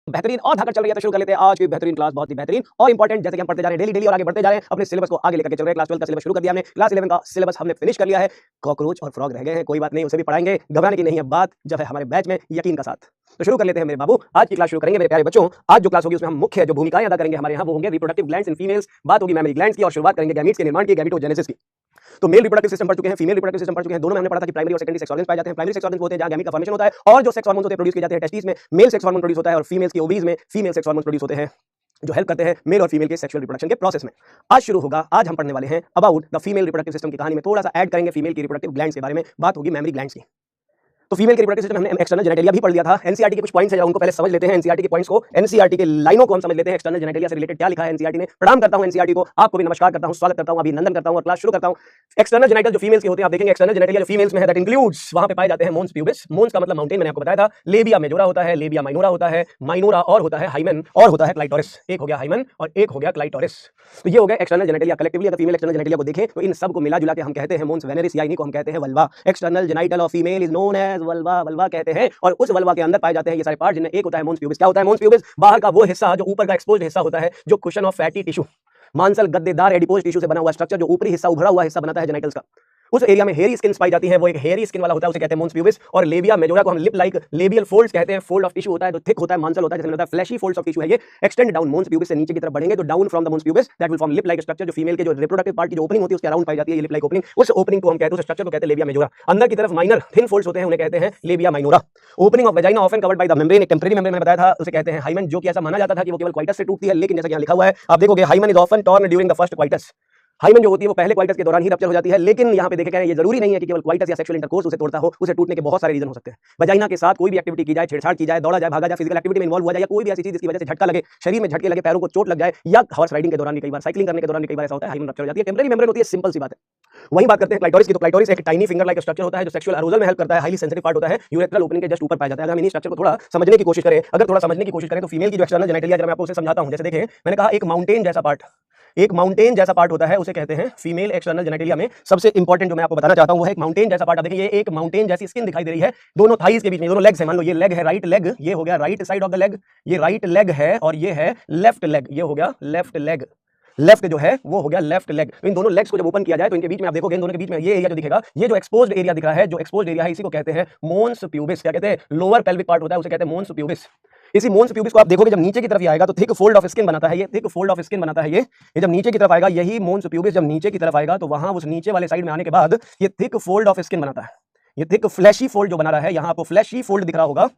बेहतरीन और धाकर चल रही है तो शुरू कर लेते हैं आज की बेहतरीन क्लास। बहुत ही बेहतरीन और इंपॉर्टेंट, जैसे कि हम पढ़ते जा रहे हैं डेली और आगे बढ़ते जा रहे हैं, अपने सिलेबस को आगे लेकर के चल रहे हैं। क्लास 12 का सिलेबस शुरू कर दिया हमने, क्लास 11 का सिलेबस हमने फिनिश कर लिया है। कॉकरोच और फ्रॉग रह गए हैं, कोई बात नहीं, उसे भी पढ़ाएंगे, घबराने की नहीं है बात, जब है हमारे बैच में यकीन का साथ। तो शुरू कर लेते हैं मेरे बाबू, आज की क्लास शुरू करेंगे मेरे प्यारे बच्चों। आज जो क्लास होगी उसमें हम मुख्य जो भूमिकाएं अदा करेंगे हमारे यहाँ वो होंगे रिप्रोडक्टिव ग्लैंड्स इन फीमेल्स, बात होगी मैमरी ग्लैंड्स की और शुरुआत करेंगे गैमीट्स के निर्माण की, गैमेटोजेनेसिस की। तो मेल रिप्रोडक्टिव सिस्टम पढ़ चुके हैं, फीमेल रिप्रोडक्टिव सिस्टम पढ़ चुके हैं, दोनों में हमने पढ़ा था कि प्राइमरी और सेकेंडरी सेक्स ऑर्गन्स पाए जाते हैं। प्राइमरी सेक्स ऑर्गन्स होते हैं जहां गैमीट का फॉर्मेशन होता है और जो सेक्स हार्मोन्स होते हैं प्रोड्यूस किए जाते हैं टेस्टिस में, मेल सेक्स हार्मोन प्रोड्यूस होता है और फीमेल्स की ओवरीज में फीमेल सेक्स हार्मोन प्रोड्यूस होते हैं जो हेल्प करते हैं मेल और फीमेल के सेक्सुअल रिप्रोडक्शन के प्रोसेस में। आज शुरू होगा, आज हम पढ़ने वाले हैं about the female reproductive system की कहानी में थोड़ा सा ऐड करेंगे फीमेल की रिप्रोडक्टिव ग्लैंड्स के बारे में, बात होगी मेमरी ग्लैंड्स की। तो फीमेल के रिप्रोडक्टिव सिस्टम हमने एक्सटर्नल जेनेटिलिया भी पढ़ लिया था। एनसीईआरटी के कुछ पॉइंट्स हैं उनको पहले समझ लेते हैं। एनसीईआरटी के पॉइंट्स को, एनसीईआरटी के लाइनों को हम समझ लेते हैं। एक्सटर्नल जेनेटिलिया से रिलेटेड क्या लिखा है एनसीईआरटी ने। प्रणाम करता हूं एनसीईआरटी को, आपको भी नमस्कार करता हूं, स्वागत करता हूं, अभिनंदन करता हूं और क्लास शुरू करता हूं। एक्सटर्नल जेनिटल जो फीमेल्स के होते हैं, आप देखेंगे एक्सटर्नल जेनेटिलिया जो फीमेल्स में है दैट इंक्लूड्स, वहां पे पाए जाते हैं मोन्स प्यूबिस। मोन्स का मतलब माउंटेन, मैंने आपको बताया था। लेबिया मेजोरा होता है, लेबिया माइनोरा होता है, माइनोरा और होता है हाइमेन और होता है क्लाइटोरिस। एक हो गया हाइमेन और एक हो गया क्लाइटोरिस। तो ये हो गया एक्सटर्नल जेनेटिलिया। कलेक्टिवली अगर फीमेल एक्सटर्नल जेनेटिलिया को देखें तो इन सब को मिला जुला के हम कहते हैं मोन्स वेनेरिस, या इन्हीं को हम कहते हैं vulva. External genital of female is known as vulva, vulva कहते हैं। और उस वल्वा के अंदर पाए जाते हैं ये सारे पार्ट जिनमें एक होता है मोन्स प्यूबिस। क्या होता है मोन्स प्यूबिस? बाहर का वो हिस्सा जो ऊपर का एक्सपोज्ड हिस्सा होता है, जो कुशन ऑफ फैटी टिश्यू, मांसल गद्देदार एडिपोज टिश्यू से बना हुआ स्ट्रक्चर, जो ऊपरी हिस्सा उभरा हुआ हिस्सा बनाता है जेनिटल्स का। उस एरिया में हेयरी स्किन पाई जाती है, वो एक हेयरी स्किन वाला होता है, उसे कहते हैं मोन्स प्यूबिस। और लेबिया मेजोरा को हम लिप लाइक लेबियल फोल्ड्स कहते हैं। फोल्ड ऑफ टिश्यू होता है जो थिक होता है, मांसल होता है, जैसे होता है फ्लैशी फोल्ड्स ऑफ टिश्यू है ये। एक्सटेंड डाउन मोन्स प्यूबिस से नीचे की तरफ बढ़ेंगे तो down from the mons pubis that will form lip like structure, जो फीमेल के जो रिप्रोडक्टिव पार्ट की जो ओपनिंग होती है उसके अराउंड पाई जाती है ये लिप लाइक ओपनिंग। उस ओपनिंग को हम कहते हैं, उस स्ट्रक्चर को कहते हैं लेबिया मेजोरा। अंदर की तरफ माइनर थिन फोल्ड्स होते हैं, उन्हें कहते हैं labia minora. Opening of vagina often covered by the membrane, एक टेम्परेरी मेम्ब्रेन मैंने बताया था, उसे कहते हैं हाइमेन, जो कि ऐसा माना जाता था कि वो केवल क्वाइटस से टूटती है, लेकिन जैसा कि यहां लिखा हुआ है आप देखोगे hymen is often torn during the first coitus. Hymen जो होती है वो पहले क्वाइटस के दौरान ही रप्चर हो जाती है, लेकिन यहाँ पे देखे गए ये जरूरी नहीं है कि केवल क्वाइटस या सेक्सुअल इंटरकोर्स उसे तोड़ता हो, उसे टूटने के बहुत सारे रीजन हो सकते हैं। वजाइना के साथ कोई भी एक्टिविटी की जाए, छेड़छाड़ की जाए, दौड़ा जाए, भागा जाए, फिजिकल एक्टिविटी में इन्वॉल्व हुआ जाए, या कोई भी ऐसी चीज जिसकी वजह से झटका लगे, शरीर में झटके लगे, पैरों को चोट लग जाए, या हॉर्स राइडिंग के दौरान भी कई बार, साइकिलिंग करने के दौरान भी कई बार ऐसा होता है, हाइमेन रप्चर हो जाती है। टेम्परेरी मेम्ब्रेन होती है, सिंपल सी बात है। वहीं बात करते हैं क्लाइटोरिस की। तो क्लाइटोरिस एक टाइनी फिंगर लाइक स्ट्रक्चर होता है जो सेक्सुअल अरोजल में हेल्प करता है, हाईली सेंसिटिव पार्ट होता है, यूरेथ्रल ओपनिंग के जस्ट ऊपर पाया जाता है। अगर हम इन्हीं स्ट्रक्चर को थोड़ा समझने की कोशिश करें, तो फीमेल की जो एक्सटर्नल जेनिटलिया, जब मैं आपको उसे समझाता हूं, जैसे देखें मैंने कहा एक माउंटेन जैसा पार्ट, एक माउंटेन जैसा पार्ट होता है, उसे कहते हैं फीमेल एक्सटर्नल जेनिटलिया में सबसे इंपॉर्टेंट जो मैं आपको बताना चाहता हूं वो है एक माउंटेन जैसा पार्ट। देखिए ये एक माउंटेन जैसी स्किन दिखाई दे रही है दोनों थाइज के बीच में, दोनों लेग्स हैं। मान लो ये लेग है, राइट लेग, ये हो गया right side of the leg, ये राइट लेग है, और ये है लेफ्ट लेग, ये हो गया लेफ्ट लेग। लेफ्ट जो है वो हो गया लेफ्ट लेग। तो इन दोनों लेग्स को जब ओपन किया जाए तो इनके बीच में आप देखोगे, इन दोनों के बीच में ये एरिया जो दिखेगा, ये जो एक्सपोज्ड एरिया दिख रहा है, जो एक्सपोज्ड एरिया है, इसी को कहते हैं मोन्स प्यूबिस। क्या कहते हैं? लोअर पेल्विक पार्ट होता है, उसे कहते हैं मोन्स प्यूबिस। इसी मोन्स प्यूबिस को आप देखोगे जब नीचे की तरफ ये आएगा तो थिक फोल्ड ऑफ स्किन बनाता है, ये थिक फोल्ड ऑफ स्किन बनाता है। ये जब नीचे की तरफ आएगा, यही मोन्स प्यूबिस जब नीचे की तरफ आएगा तो वहां उस नीचे वाले साइड में आने के बाद ये थिक फोल्ड ऑफ स्किन बनाता है। ये थिक फ्लैशी फोल्ड जो बना रहा है, यहां आपको फ्लैशी फोल्ड दिख रहा होगा,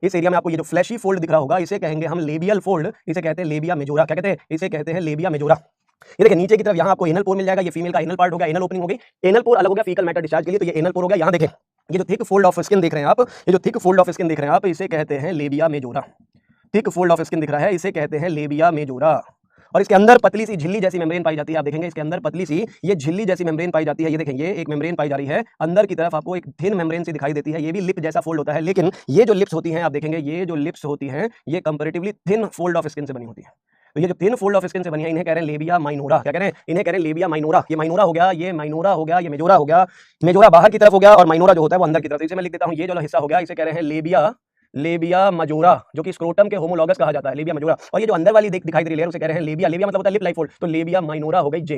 इस एरिया में आपको ये जो फ्लैशी फोल्ड दिख रहा होगा, इसे कहेंगे हम लेबियल फोल्ड, इसे कहते हैं लेबिया मेजोरा। क्या कहते हैं? इसे कहते हैं लेबिया मेजोरा। ये देखिए नीचे की तरफ यहाँ आपको एनल पोर मिल जाएगा, ये फीमेल का एनल पार्ट हो गया, एनल ओपनिंग हो गई। एनल पोर अलग हो गया फीकल मैटर डिस्चार्ज के लिए, तो ये एनल पोर हो गया। यहाँ देखें ये जो थिक फोल्ड ऑफ स्किन देख रहे हैं आप, ये जो थिक फोल्ड ऑफ स्किन देख रहे हैं आप, इसे कहते हैं labia majora. Thick fold of skin दिख रहा है, इसे कहते हैं लेबिया मेजोरा। और इसके अंदर पतली सी झिल्ली जैसी मेम्ब्रेन पाई जाती है। आप देखेंगे इसके अंदर पतली सी ये झिल्ली जैसी मेम्ब्रेन पाई जाती है। ये देखें ये एक मेम्ब्रेन पाई जा रही है, अंदर की तरफ आपको एक थिन मेम्ब्रेन सी दिखाई देती है, ये भी लिप जैसा फोल्ड होता है। लेकिन ये जो लिप्स होती हैं, आप देखेंगे ये जो लिप्स होती हैं, ये comparatively thin fold of skin से बनी होती है। तो ये जो थिन फोल्ड ऑफ स्किन से बनी है, इन्हें कह रहे हैं लेबिया माइनोरा। क्या कह रहे हैं? इन्हें कह रहे हैं लेबिया माइनोरा। ये माइनोरा हो गया, ये माइनोरा हो गया, ये मेजोरा हो गया। मेजोरा बाहर की तरफ हो गया और माइनोरा जो होता है वो अंदर की तरफ। इसे मैं लिख देता हूं, ये जो हिस्सा हो गया इसे कह रहे हैं लेबिया मजोरा, जो कि स्क्रोटम के होमोलॉगस कहा जाता है, लेबिया मजोरा। और ये जो अंदर वाली दिखाई दे रही है उसे कह रहे हैं लेबिया। लेबिया मतलब होता है लिप लाइक फोल्ड, तो लेबिया माइनोरा हो गई जे,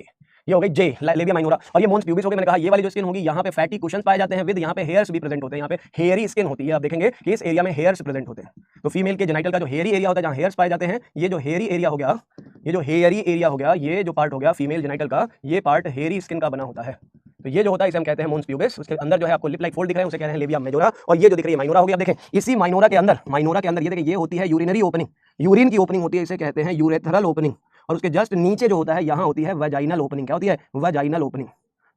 ये हो गई जे लेबिया माइनोरा। और ये मोन्स प्यूबिस हो गई। मैंने कहा ये वाली जो स्किन होगी, यहाँ पे फैटी कुशन्स पाए जाते हैं, विद यहाँ पे हेयर्स भी प्रेजेंट होते हैं, यहाँ पे हेयरी स्किन होती है। आप देखेंगे कि इस एरिया में हेयर्स प्रेजेंट होते हैं। तो फीमेल के जेनिटल का जो हेयरी एरिया होता है, जहाँ हेयर्स पाए जाते हैं, ये जो हेयरी एरिया हो गया, ये जो हेयरी एरिया हो गया, ये जो पार्ट हो गया फीमेल जेनिटल का, ये पार्ट हेयरी स्किन का बना होता है। तो ये जो होता है इसे हम कहते हैं मोन्स प्यूबिस। उसके अंदर जो है आपको लिप लाइक फोल्ड दिख रहा है, उसे कह रहे हैं लेबिया मेजोरा। और ये जो दिख रही है माइनोरा हो गया। आप देखें इसी माइनोरा के अंदर ये देखिए ये होती है यूरिनरी ओपनिंग, यूरिन की ओपनिंग होती है, इसे कहते हैं यूरेथ्रल ओपनिंग। और उसके जस्ट नीचे जो होता है यहाँ होती है वजाइनल ओपनिंग। क्या होती है? Vaginal opening.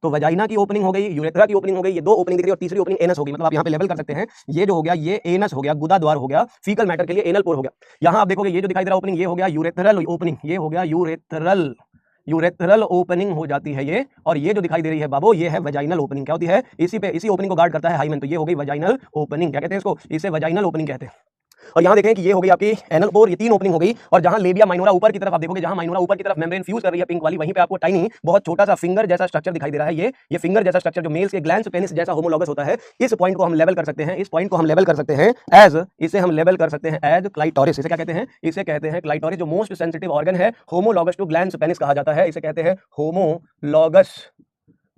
तो वजाइना की ओपनिंग हो गई, यूरेथ्रा की ओपनिंग हो गई, ये दो ओपनिंग दिख रही है, और तीसरी ओपनिंग एनस हो गई। मतलब आप यहाँ पे लेवल कर सकते हैं, ये जो हो गया ये एनस हो गया, गुदा द्वार हो गया, फीकल मैटर के लिए एनल पोर हो गया। यहाँ आप देखोगे ये जो दिखाई दे रहा ओपनिंग, ये हो गया यूरेथ्रल ओपनिंग, ये हो गया यूरेथ्रल ओपनिंग हो जाती है ये। और ये जो दिखाई दे रही है बाबू, ये है वजाइनल ओपनिंग। क्या होती है? इसी ओपनिंग को गार्ड करता है हाइमेन। तो ये हो गई वजाइनल ओपनिंग। क्या कहते हैं इसको? इसे वजाइनल ओपनिंग कहते हैं। और यहाँ देखें कि ये हो गई आपकी एनल पोर, ये 3 ओपनिंग हो गई। और जहां लेबिया माइनोरा ऊपर की तरफ आप देखोगे, जहां माइनोरा ऊपर की तरफ मेम्ब्रेन फ्यूज कर रही है पिंक वाली, वहीं पे आपको टाइनी बहुत छोटा सा फिंगर जैसा स्ट्रक्चर दिखाई दे रहा है। ये फिंगर जैसा स्ट्रक्चर जो मेल्स के ग्लैंड्स पेनिस जैसा होमोलॉगस होता है, इस पॉइंट को हम लेवल कर सकते हैं, इस पॉइंट को हम लेवल कर सकते हैं एज, इसे हम लेवल कर सकते हैं एज क्लाइटोरिस। इसे क्या कहते हैं? इसे कहते हैं क्लाइटोरिस, जो मोस्ट सेंसिटिव ऑर्गन है, होमोलॉगस टू ग्लैंड्स पेनिस कहा जाता है। इसे कहते हैं homologous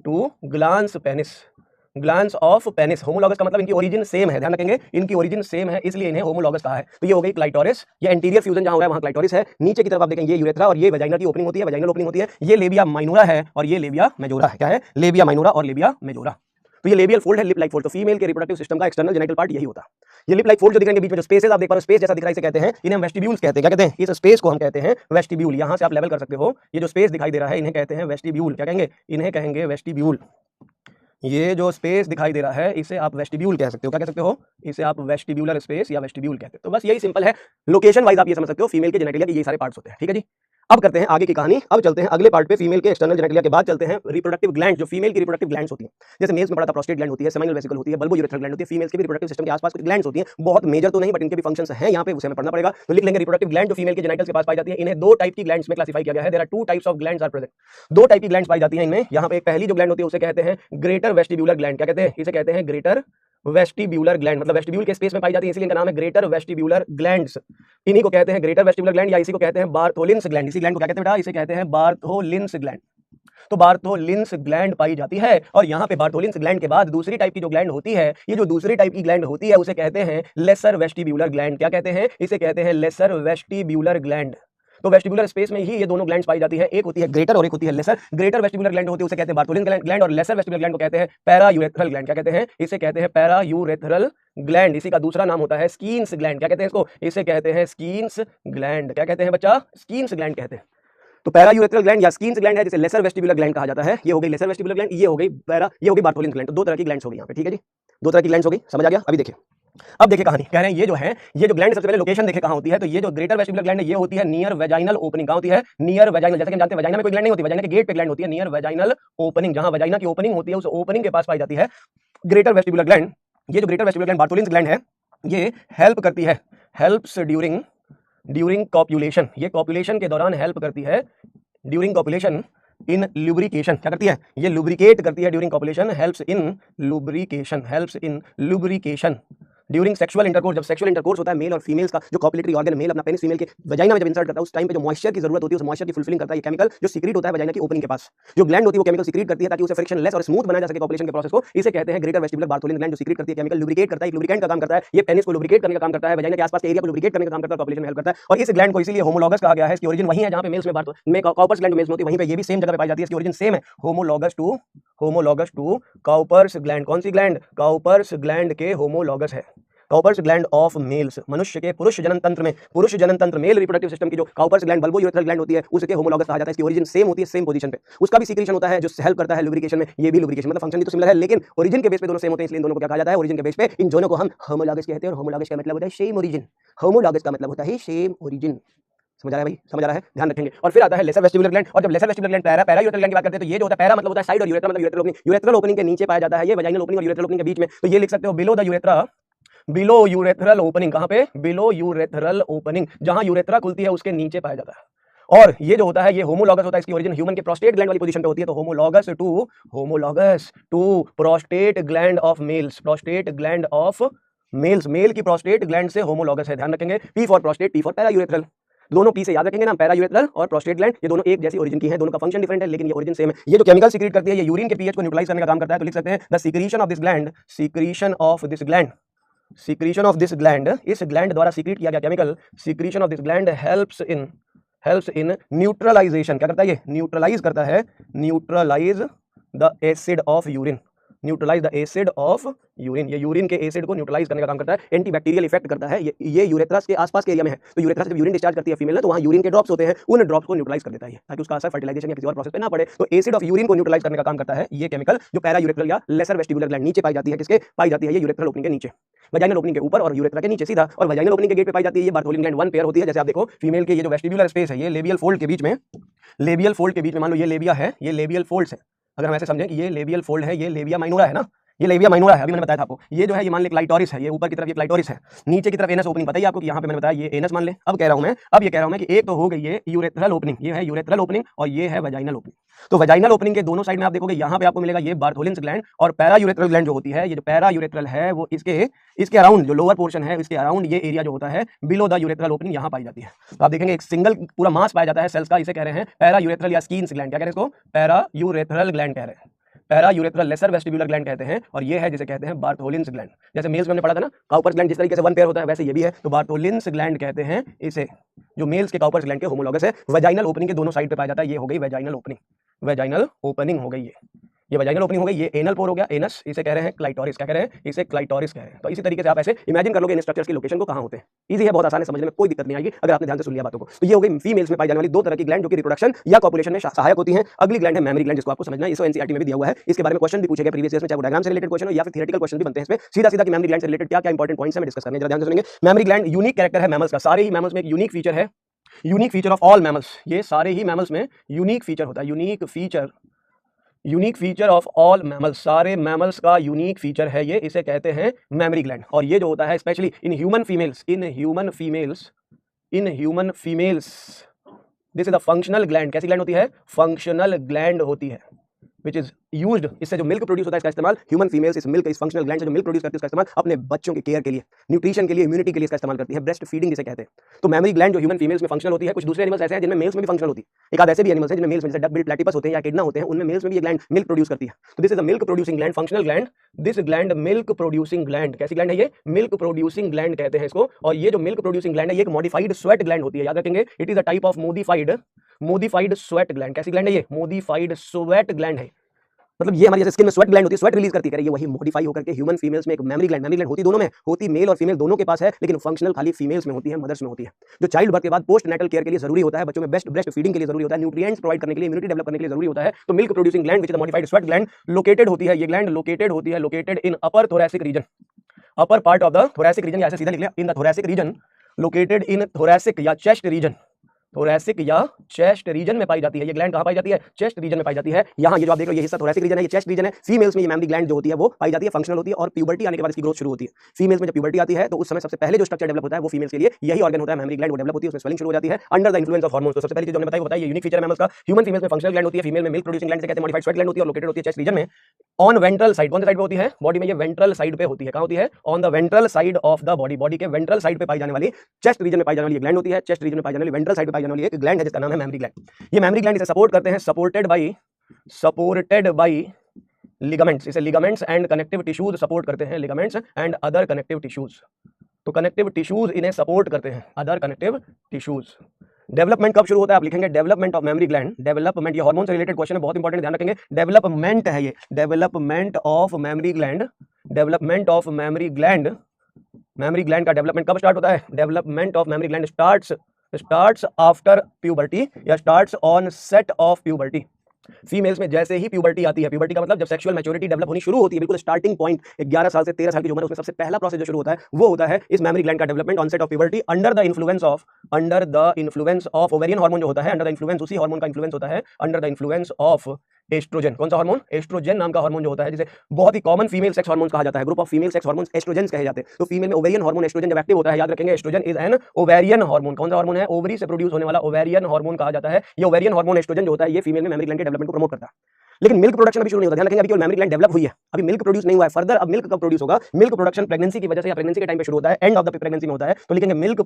to glands penis, glands of penis. Homologous का मतलब इनकी ओरिजिन सेम है, ध्यान रखेंगे, इनकी ओरिजिन सेम है, इसलिए इन्हें होमोलॉगस कहा है। तो ये हो गई क्लाइटोरिस, ये एंटीरियर फ्यूजन जहां हो रहा है वहां क्लाइटोरिस है। नीचे की तरफ आप देखें ये यूरेथ्रा और ये वजाइना की ओपनिंग होती है, वजाइनल ओपनिंग होती है। ये लेबिया माइनोरा है और ये लेबिया मेजोरा है। क्या है? लेबिया माइनोरा और लेबिया मेजोरा। तो ये लेबियल फोल्ड है, लिप लाइक फोल्ड। तो फीमेल के रिप्रोडक्टिव सिस्टम का एक्सटर्नल जेनिटल पार्ट यही होता है। ये लिप लाइक फोल्ड जो दिख रहे हैं बीच में जो स्पेसेस आप देख पा रहे हो, स्पेस जैसा दिख रहा है, इसे कहते हैं, इन्हें हम वेस्टिब्यूल्स कहते हैं। क्या कहते हैं? इस स्पेस को हम कहते हैं वेस्टिब्यूल। यहां से आप लेवल कर सकते हो, ये जो स्पेस दिखाई दे रहा है इन्हें कहते हैं वेस्टिब्यूल। क्या कहेंगे? इन्हें कहेंगे वेस्टिब्यूल। ये जो स्पेस दिखाई दे रहा है इसे आप वेस्टिब्यूल कह सकते हो। क्या कह सकते हो? इसे आप वेस्टिब्यूलर स्पेस या वेस्टिब्यूल कहते हो। तो बस यही सिंपल है, लोकेशन वाइज आप ये समझ सकते हो फीमेल के जेनेटिलिया के ये सारे पार्ट्स होते हैं। ठीक है जी। अब करते हैं आगे की कहानी। अब चलते हैं अगले पार्ट पे, फीमेल के एक्सटर्नल जेनेटिलिया के बाद चलते हैं रिप्रोडक्टिव ग्लैंड, जो फीमेल की रिप्रोडक्टिव ग्लैंड्स होती हैं। जैसे मेल्स में पढ़ा था प्रोस्टेट ग्लैंड होती है, सेमिनल वेसिकल होती है, बल्बो यूरेथ्रल ग्लैंड होती है। फीमेल्स के भी रिप्रोडक्टिव सिस्टम के आसपास कुछ ग्लैंड्स होती हैं, बहुत मेजर तो नहीं बट इनके भी फंक्शंस हैं यहाँ पे, उसे हमें पढ़ना पड़ेगा। तो लिख लेंगे रिप्रोडक्टिव ग्लैंड जो फीमेल के जेनिटल्स के पास पाई जाती है। इन्हें 2 टाइप की ग्लैंड्स में क्लासिफाई किया गया है। There are 2 types of glands are present. 2 type की ग्लैंड्स पाई जाती हैं इनमें। यहाँ पे एक पहली जो ग्लैंड होती है उसे कहते हैं ग्रेटर वेस्टिब्यूलर ग्लैंड। क्या कहते हैं? इसे कहते हैं ग्रेटर वेस्टिब्यूलर ग्लैंड, मतलब वेस्टिब्यूल के स्पेस में पाई जाती है, इसलिए इनका नाम है ग्रेटर वेस्टिब्यूलर ग्लैंड्स। इन्हीं को कहते हैं ग्रेटर वेस्टिब्यूलर ग्लैंड, या इसी को कहते हैं बार्थोलिन्स ग्लैंड। इसी ग्लैंड को क्या कहते हैं बेटा? इसे कहते हैं बार्थोलिन्स ग्लैंड। तो बार्थोलिन्स ग्लैंड पाई जाती है। और यहाँ पे बार्थोलिन्स ग्लैंड के बाद दूसरी टाइप की जो ग्लैंड होती है, ये जो दूसरी टाइप की ग्लैंड होती है उसे कहते हैं लेसर वेस्टिब्यूलर ग्लैंड। क्या कहते हैं? इसे कहते हैं लेसर वेस्टिब्यूलर ग्लैंड। तो वेस्टिब्यूलर स्पेस में ही ये दोनों ग्लैंड्स पाई जाती है, एक होती है ग्रेटर और एक होती है लेसर। ग्रेटर वेस्टिब्यूलर ग्लैंड होती है उसे कहते हैं बार्थोलिन ग्लैंड, और लेसर वेस्टिब्यूलर ग्लैंड को कहते हैं पैरायूरेथ्रल ग्लैंड। क्या कहते हैं? इसे कहते हैं पैरायूरेथ्रल ग्लैंड। इसी का दूसरा नाम होता है स्कीन्स ग्लैंड। क्या कहते हैं इसको? इसे कहते हैं स्कीन्स ग्लैंड। क्या कहते हैं बच्चा? स्कीन्स ग्लैंड कहते हैं। तो पैरायूरेथ्रल ग्लैंड या स्कीन्स ग्लैंड है, जिसे लेसर वेस्टिब्यूलर ग्लैंड कहा जाता है। ये हो गई लेसर वेस्टिब्यूलर ग्लैंड, ये हो गई बार्थोलिन ग्लैंड। तो 2 तरह की ग्लैंड्स हो गई यहाँ पे। ठीक है जी, 2 तरह की ग्लैंड्स हो गई, समझ आ गया? अभी देखिए, अब देखिए कहानी। कह रहे हैं ये जो ग्लैंड सबसे पहले लोकेशन देखे कहां होती है, तो ये जो ग्रेटर वेस्टिब्यूलर ग्लैंड है ये होती है नियर वेजाइनल ओपनिंग। कहां होती है? Near vaginal. जैसे कि हम जानते हैं वजाइना में कोई ग्लैंड नहीं होती, वजाइना के गेट पे ग्लैंड होती है। नियर वेजाइनल ओपनिंग, जहां वजाइना की ओपनिंग होती है उस ओपनिंग के पास पाई जाती है ग्रेटर वेस्टिब्यूलर ग्लैंड। ये जो greater vestibular gland Bartholin's gland है, ये हेल्प करती है, हेल्प्स ड्यूरिंग कॉपुलेशन। ये कॉपुलेशन के दौरान हेल्प करती है, ड्यूरिंग कॉपुलेशन इन लुब्रिकेशन। क्या करती है? ये लुब्रिकेट करती है during copulation, helps in lubrication during sexual intercourse. जब सेक्सुअल इंटरकोर्स होता है मेल और फीमेल्स का, जो कॉपुलेटरी ऑर्गन मेल अपना पेनिस फीमेल के वजाइना में जब इंसर्ट करता है, उस टाइम पे जो मॉइस्चर की जरूरत होती है, उस मॉइस्चर की फुलफिलिंग करता है ये केमिकल जो सीक्रेट होता है वजाइना की ओपनिंग के पास। जो ग्लैंड होती है वो केमिकल सीक्रेट करती है ताकि उसे फ्रिक्शन लेस और स्मूथ बनाया जा सके कॉपुलेशन के प्रोसेस को। इसे कहते हैं ग्रेटर वेस्टिब्यूलर बार्थोलिन ग्लैंड, जो सीक्रेट करती है केमिकल, लुब्रिकेट करता है, लुब्रिकेंट का काम करता है। ये पेनिस को लुब्रिकेट करने का काम करता है, वजाइना के आसपास के एरिया को लुब्रिकेट करने का काम करता है, कॉपुलेशन में हेल्प करता है। और इस ग्लैंड को इसीलिए होमोलॉगस कहा गया है। इसकी ओरिजिन वही है जहां पे मेल्स में कॉपर्स ग्लैंड मेल्स में होती है, वहीं पे ये भी सेम जगह पे पाई जाती है। इसकी ओरिजिन सेम है, होमोलॉगस टू काउपर्स ग्लैंड। कौन सी ग्लैंड? काउपर्स ग्लैंड के होमोलॉगस है। काउपर्स ग्लैंड ऑफ मेल्स, मनुष्य के पुरुष जनन तंत्र मेल रिप्रोडक्टिव सिस्टम की जो Cowper's gland bulbo urethral gland होती है उसके होमोलॉगस कहा जाता है। इसकी ओरिजिन सेम होती है, सेम पोजीशन पे। उसका भी सीक्रेशन होता है जो हेल्प करता है लुब्रिकेशन में। ये भी लुब्रिकेशन, मतलब फंक्शन भी तो सिमिलर है लेकिन ओरिजिन के बेस पे दोनों सेम होते हैं, इसलिए दोनों को क्या कहा जाता है? ओरिजिन के बेस पे इन दोनों को हम होमोलॉगस कहते हैं। और होमोलॉगस का मतलब होता है सेम ओरिजिन। होमोलॉगस का मतलब होता है सेम ओरिजिन। समझ आ रहा है भाई? समझ आ रहा है? ध्यान रखेंगे। और फिर आता है लेसर वेस्टिब्यूलर ग्लैंड। और जब lesser vestibular gland paraurethral gland की बात करते हैं तो ये जो होता है पैरा मतलब होता है साइड और यूरेथ्रा मतलब यूरेथ्रल ओपनिंग। यूरेथ्रल ओपनिंग के नीचे पाया जाता है ये, वजाइनल ओपनिंग और यूरेथ्रल ओपनिंग के बीच में। तो ये लिख सकते हो below the urethra, below urethral opening. कहां पे? बिलो यूरेथ्रल ओपनिंग, जहां यूरेथ्रा खुलती है उसके नीचे पाया जाता है। और ये जो होता है ये होमोलॉगस होता है। इसकी ओरिजिन ह्यूमन के प्रोस्टेट ग्लैंड वाली पोजीशन पे होती है। तो homologous to prostate gland of males, prostate gland of males, male की प्रोस्टेट ग्लैंड से होमोलॉगस है। ध्यान रखेंगे, P for prostate, T for paraurethral. दोनों पी से याद रखेंगे ना, पैरायूरेथ्रल और प्रोस्टेट ग्लैंड, ये दोनों एक जैसी ओरिजिन की हैं। दोनों का फंक्शन डिफरेंट है लेकिन ये ओरिजिन सेम है। ये जो केमिकल सीक्रेट करती है ये यूरिन के पीएच को न्यूट्रलाइज करने का काम करता है। तो लिख सकते हैं the secretion of this gland, इस ग्लैंड द्वारा सीक्रेट किया गया chemical, secretion of this gland helps in neutralisation. क्या करता है ये? न्यूट्रलाइज करता है, neutralise the acid of urine, neutralise the acid of urine. ये यूरिन के एसिड को न्यूट्रलाइज करने का काम करता है, एंटीबैक्टीरियल इफेक्ट करता है। ये यूरेथ्रस के आसपास के एरिया में है। तो यूरेथ्रस जब यूरिन डिस्चार्ज करती है फीमेल, तो वहां यूरिन के ड्रॉप्स होते हैं, उन ड्रॉप्स को न्यूट्रलाइज कर देता है ताकि उसका असर फर्टिलाइजेशन या किसी और प्रोसेस पे ना पड़े। तो एसिड ऑफ यूरिन को न्यूट्रलाइज करने का काम करता है ये केमिकल, जो पैरायूरेथ्रल या लेसर वेस्टिब्यूलर ग्लैंड नीचे पाई जाती है। किसके पाई जाती है? ये यूरेथ्रल ओपनिंग के नीचे, वजाइनल ओपनिंग के ऊपर और यूरेथ्रा के नीचे सीधा। और वजाइनल ओपनिंग के गेट पे पाई जाती है ये बार्थोलिन ग्लैंड 1 पेयर होती है। जैसे आप देखो फीमेल के ये जो वेस्टिब्यूलर स्पेस है, ये लेबियल फोल्ड के बीच में, मान लो ये लेबिया है, ये लेबियल फोल्ड्स है। अगर हम ऐसे समझें कि ये लेबियल फोल्ड है, ये लेबिया माइनोरा है ना, ये लेविया माइनोरा है, अभी मैंने बताया था आपको। ये जो है ये मान ले क्लाइटोरिस है, ये ऊपर की तरफ ये क्लाइटोरिस है, नीचे की तरफ एनस ओपनिंग बताइए आपको कि यहाँ पे मैंने बताया ये एनस मान ले। अब कह रहा हूं मैं, अब ये कह रहा हूं मैं कि एक तो हो गई ये यूरेथ्रल ओपनिंग, ये है यूरेथ्रल ओपनिंग और ये है वेजाइनल ओपनिंग। तो वेजाइनल ओपनिंग के दोनों साइड में आप देखोगे यहाँ पे आपको मिलेगा ये बार्थोलिन्स ग्लैंड और पैरा यूरेथ्रल ग्लैंड जो होती है, ये जो पैरा यूरेथ्रल है वो इसके अराउंड जो लोअर पोर्शन है इसके अराउंड ये एरिया जो होता है बिलो द यूरेथ्रल ओपनिंग यहाँ पाई जाती है। तो आप देखेंगे एक सिंगल पूरा मास पाया जाता है सेल्स का, इसे कह रहे हैं पैरा यूरेथ्रल या स्कीन्स ग्लैंड। क्या कह रहे हैं इसको? पैरा यूरेथ्रल ग्लैंड कह रहे हैं, paraurethral lesser vestibular gland कहते हैं। और ये है जिसे कहते हैं बार्थोलिन्स ग्लैंड। जैसे मेल्स में हमने पढ़ा था ना काउपर्स ग्लैंड जिस तरीके से वन पेयर होता है वैसे ये भी है, तो बार्थोलिन्स ग्लैंड कहते हैं इसे, जो मेल्स के काउपर्स ग्लैंड के होमोलॉगस है। वेजाइनल ओपनिंग के दोनों साइड पे पाया जाता है, ये हो गई वेजाइनल ओपनिंग, वेजाइनल ओपनिंग हो गई ये वेजाइनल ओपनिंग हो गई। ये एनल पोर हो गया, एनस, इसे कह रहे हैं क्लाइटोरिस। क्या कह रहे हैं? इसे क्लाइटोरिस कह रहे हैं। तो इसी तरीके से आप ऐसे इमेजिन कर लोगे इन स्ट्रक्चर्स की लोकेशन को कहां होते हैं। इजी है, बहुत आसान है, समझने में कोई दिक्कत नहीं आएगी अगर आपने ध्यान से सुन लिया बातों को। तो ये हो गई फीमेल्स में पाई जाने वाली दो तरह की ग्लैंड जो कि रिप्रोडक्शन या कॉपुलेशन में सहायक होती हैं। अगली ग्लैंड है मेमरी ग्लैंड, जिसको आपको समझना है, इसको एनसीईआरटी में भी दिया हुआ है। इसके बारे में क्वेश्चन भी पूछे गए प्रीवियस ईयर में, चाहे वो डायग्राम से रिलेटेड क्वेश्चन हो या फिर थियोरेटिकल क्वेश्चन भी बनते हैं इसमें। सीधा कि मेमरी ग्लैंड से रिलेटेड क्या क्या इंपॉर्टेंट पॉइंट्स हैं डिस्कस करने, जरा ध्यान से सुनेंगे। मेमरी ग्लैंड यूनिक कैरेक्टर है मैमल्स का, सारे ही मैमल्स में एक यूनिक फीचर है, unique feature of all mammals. ये सारे ही मैमल्स में यूनिक फीचर होता है, unique feature of all mammals, सारे मैमल्स का यूनिक फीचर है ये, इसे कहते हैं मेमरी ग्लैंड। और ये जो होता है specially in human females, this is a functional gland. कैसी ग्लैंड होती है? फंक्शनल ग्लैंड होती है, विच इज यूज्ड, इससे जो मिल्क प्रोड्यूस होता है इसका इस्तेमाल ह्यूमन फीमेल्स इस मिल्क, इस फंक्शनल ग्लैंड से जो मिल्क प्रोड्यूस करती है उसका इस्तेमाल अपने बच्चों के केयर के लिए, न्यूट्रिशन के लिए, इम्यूनिटी के लिए इसका इस्तेमाल करती है, ब्रेस्ट फीडिंग जिसे कहते हैं। तो मेमरी ग्लैंड जो ह्यूमन फीमेल्स में फंक्शनल होती है। कुछ दूसरे एनिमल्स ऐसे हैं जिनमें मेल्स में भी फंक्शनल होती है, एक आध ऐसे भी एनिमल्स हैं जिनमें मेल्स में जैसे डक बिल प्लैटिपस होते हैं या किडना होते हैं, उनमें मेल्स में भी ये ग्लैंड मिल्क प्रोड्यूस करती है। तो this is a milk producing gland, functional gland, this gland milk producing gland. कैसी ग्लैंड है ये? मिल्क प्रोड्यूसिंग ग्लैंड कहते हैं इसको। और ये जो मिल्क प्रोड्यूसिंग ग्लैंड है ये एक मॉडिफाइड स्वेट ग्लैंड होती है, याद रखेंगे, it is a type of modified sweat gland. कैसी ग्लैंड है ये? मोडिफाइड स्वेट ग्लैंड है, मतलब ये हमारी जैसे स्किन में स्वेट ग्लैंड होती है, स्वेट रिलीज करती है, ये वही मॉडिफाई होकर के ह्यूमन फीमेल्स में एक मेमरी ग्लैंड होती दोनों में, होती मेल और फीमेल दोनों के पास है, लेकिन फंक्शनल खाली फीमेल्स में होती है, मदर्स में होती है। जो चाइल्ड बर्थ के बाद पोस्ट नेटल केयर के लिए जरूरी होता है, बच्चों में बेस्ट ब्रेस्ट फीडिंग के लिए जरूरी होता है, न्यूट्रिएंट्स प्रोवाइड करने के लिए, इम्यूनिटी डेवलप करने के लिए जरूरी होता है। तो milk producing gland which is modified sweat gland located होती है, ये ग्लैंड लोकेटेड होती है, located in upper thoracic region, upper part of the thoracic region, ऐसे सीधा लिख लिया, in the thoracic region, located in thoracic या चेस्ट रीजन, थोरैसिक या चेस्ट रीजन में पाई जाती है। ये ग्लैंड कहां पाई जाती है? चेस्ट रीजन में पाई जाती है। यहाँ ये जो आप देख रहे हो ये हिस्सा थोरैसिक रीजन है, ये चेस्ट रीजन है। फीमेल्स में ये मेमरी ग्लैंड जो होती है वो पाई जाती है, फंक्शनल होती है और प्यूबर्टी आने के बाद इसकी ग्रोथ शुरू होती है। फीमेल्स में जब प्यूबर्टी आती है तो उस समय सबसे पहले जो स्ट्रक्चर डेवलप होता है वो फीमेल्स के लिए यही ऑर्गन होता है, मेमरी ग्लैंड, वो डेवलप होती है, उसमें स्वेलिंग शुरू हो जाती है under the influence of hormones. तो सबसे पहले चीज हमने बताई, बताइए यूनिक फीचर है मैमल्स का। ह्यूमन फीमेल्स में फंक्शनल ग्लैंड होती है, फीमेल में मिल्क प्रोड्यूसिंग ग्लैंड से कहते हैं, मॉडिफाइड स्वेट ग्लैंड होती है और लोकेटेड होती है चेस्ट रीजन में। ऑन वेंट्रल साइड, कौन सी साइड पे होती है? बॉडी में ये वेंट्रल साइड पे होती है। कहां होती है? On the ventral side of the body, body के वेंट्रल साइड पे पाई जाने वाली, चेस्ट रीजन में पाई जाने वाली ग्लैंड होती है। चेस्ट रीजन में पाई जाने वाली वेंट्रल साइड पे पाई जाने वाली एक ग्लैंड है जिसका नाम है मेमरी ग्लैंड। ये मेमरी ग्लैंड इसे सपोर्ट करते हैं, सपोर्टेड बाय लिगामेंट्स, इसे ligaments and connective tissues support करते हैं, ligaments and other connective tissues. तो कनेक्टिव टिश्यूज इन्हें सपोर्ट करते हैं, अदर कनेक्टिव टिश्यूज। डेवलपमेंट कब शुरू होता है? आप लिखेंगे development of mammary gland, development, ये हार्मोन से रिलेटेड क्वेश्चन है, बहुत इंपॉर्टेंट, ध्यान रखेंगे। डेवलपमेंट है ये, development of mammary gland, development of mammary gland, mammary gland का डेवलपमेंट कब स्टार्ट होता है? Development of mammary gland starts after puberty या starts onset of puberty. Females में जैसे ही प्यूबर्टी आती है, प्यूबर्टी का मतलब जब सेक्सुअल मैच्योरिटी डेवलप होनी शुरू होती है, बिल्कुल स्टार्टिंग पॉइंट 11 साल से 13 साल की उम्र, उसमें सबसे पहला प्रोसेस जो शुरू होता है वो होता है इस मेमरी ग्लैंड का development on set of puberty under the influence of ovarian hormone जो होता है, अंडर द इन्फ्लुएंस, उसी हार्मोन का इन्फ्लुएंस होता है, under the influence of oestrogen. कौन सा हार्मोन? एस्ट्रोजन नाम का हार्मोन जो होता है, जिसे बहुत ही कॉमन फीमेल सेक्स हार्मोन कहा जाता है, group of female sex hormones oestrogens कहे जाते हैं। तो फीमेल में ओवेरियन हार्मोन एस्ट्रोजन जब एक्टिव होता है, याद रखेंगे oestrogen is an ovarian hormone. कौन सा हार्मोन है? ओवरी से प्रोड्यूस होने वाला ओवेरियन हार्मोन कहा जाता है। ये ओवेरियन हार्मोन एस्ट्रोजन जो होता है ये फीमेल में मेमरी ग्लैंड के डेवलपमेंट को प्रमोट करता है। लेकिन मिल्क प्रोडक्शन अभी शुरू नहीं होता, ध्यान रखेंगे, अभी केवल मेमरी ग्लैंड डेवलप हुई है, अभी मिल्क प्रोड्यूस नहीं हुआ है। फर्दर अब मिल्क कब प्रोड्यूस होगा? मिल्क प्रोडक्शन प्रेगनेंसी की वजह से या प्रेगनेंसी के टाइम पे शुरू होता है, एंड ऑफ द प्रेगनेंसी में होता है। तो लिखेंगे मिल्क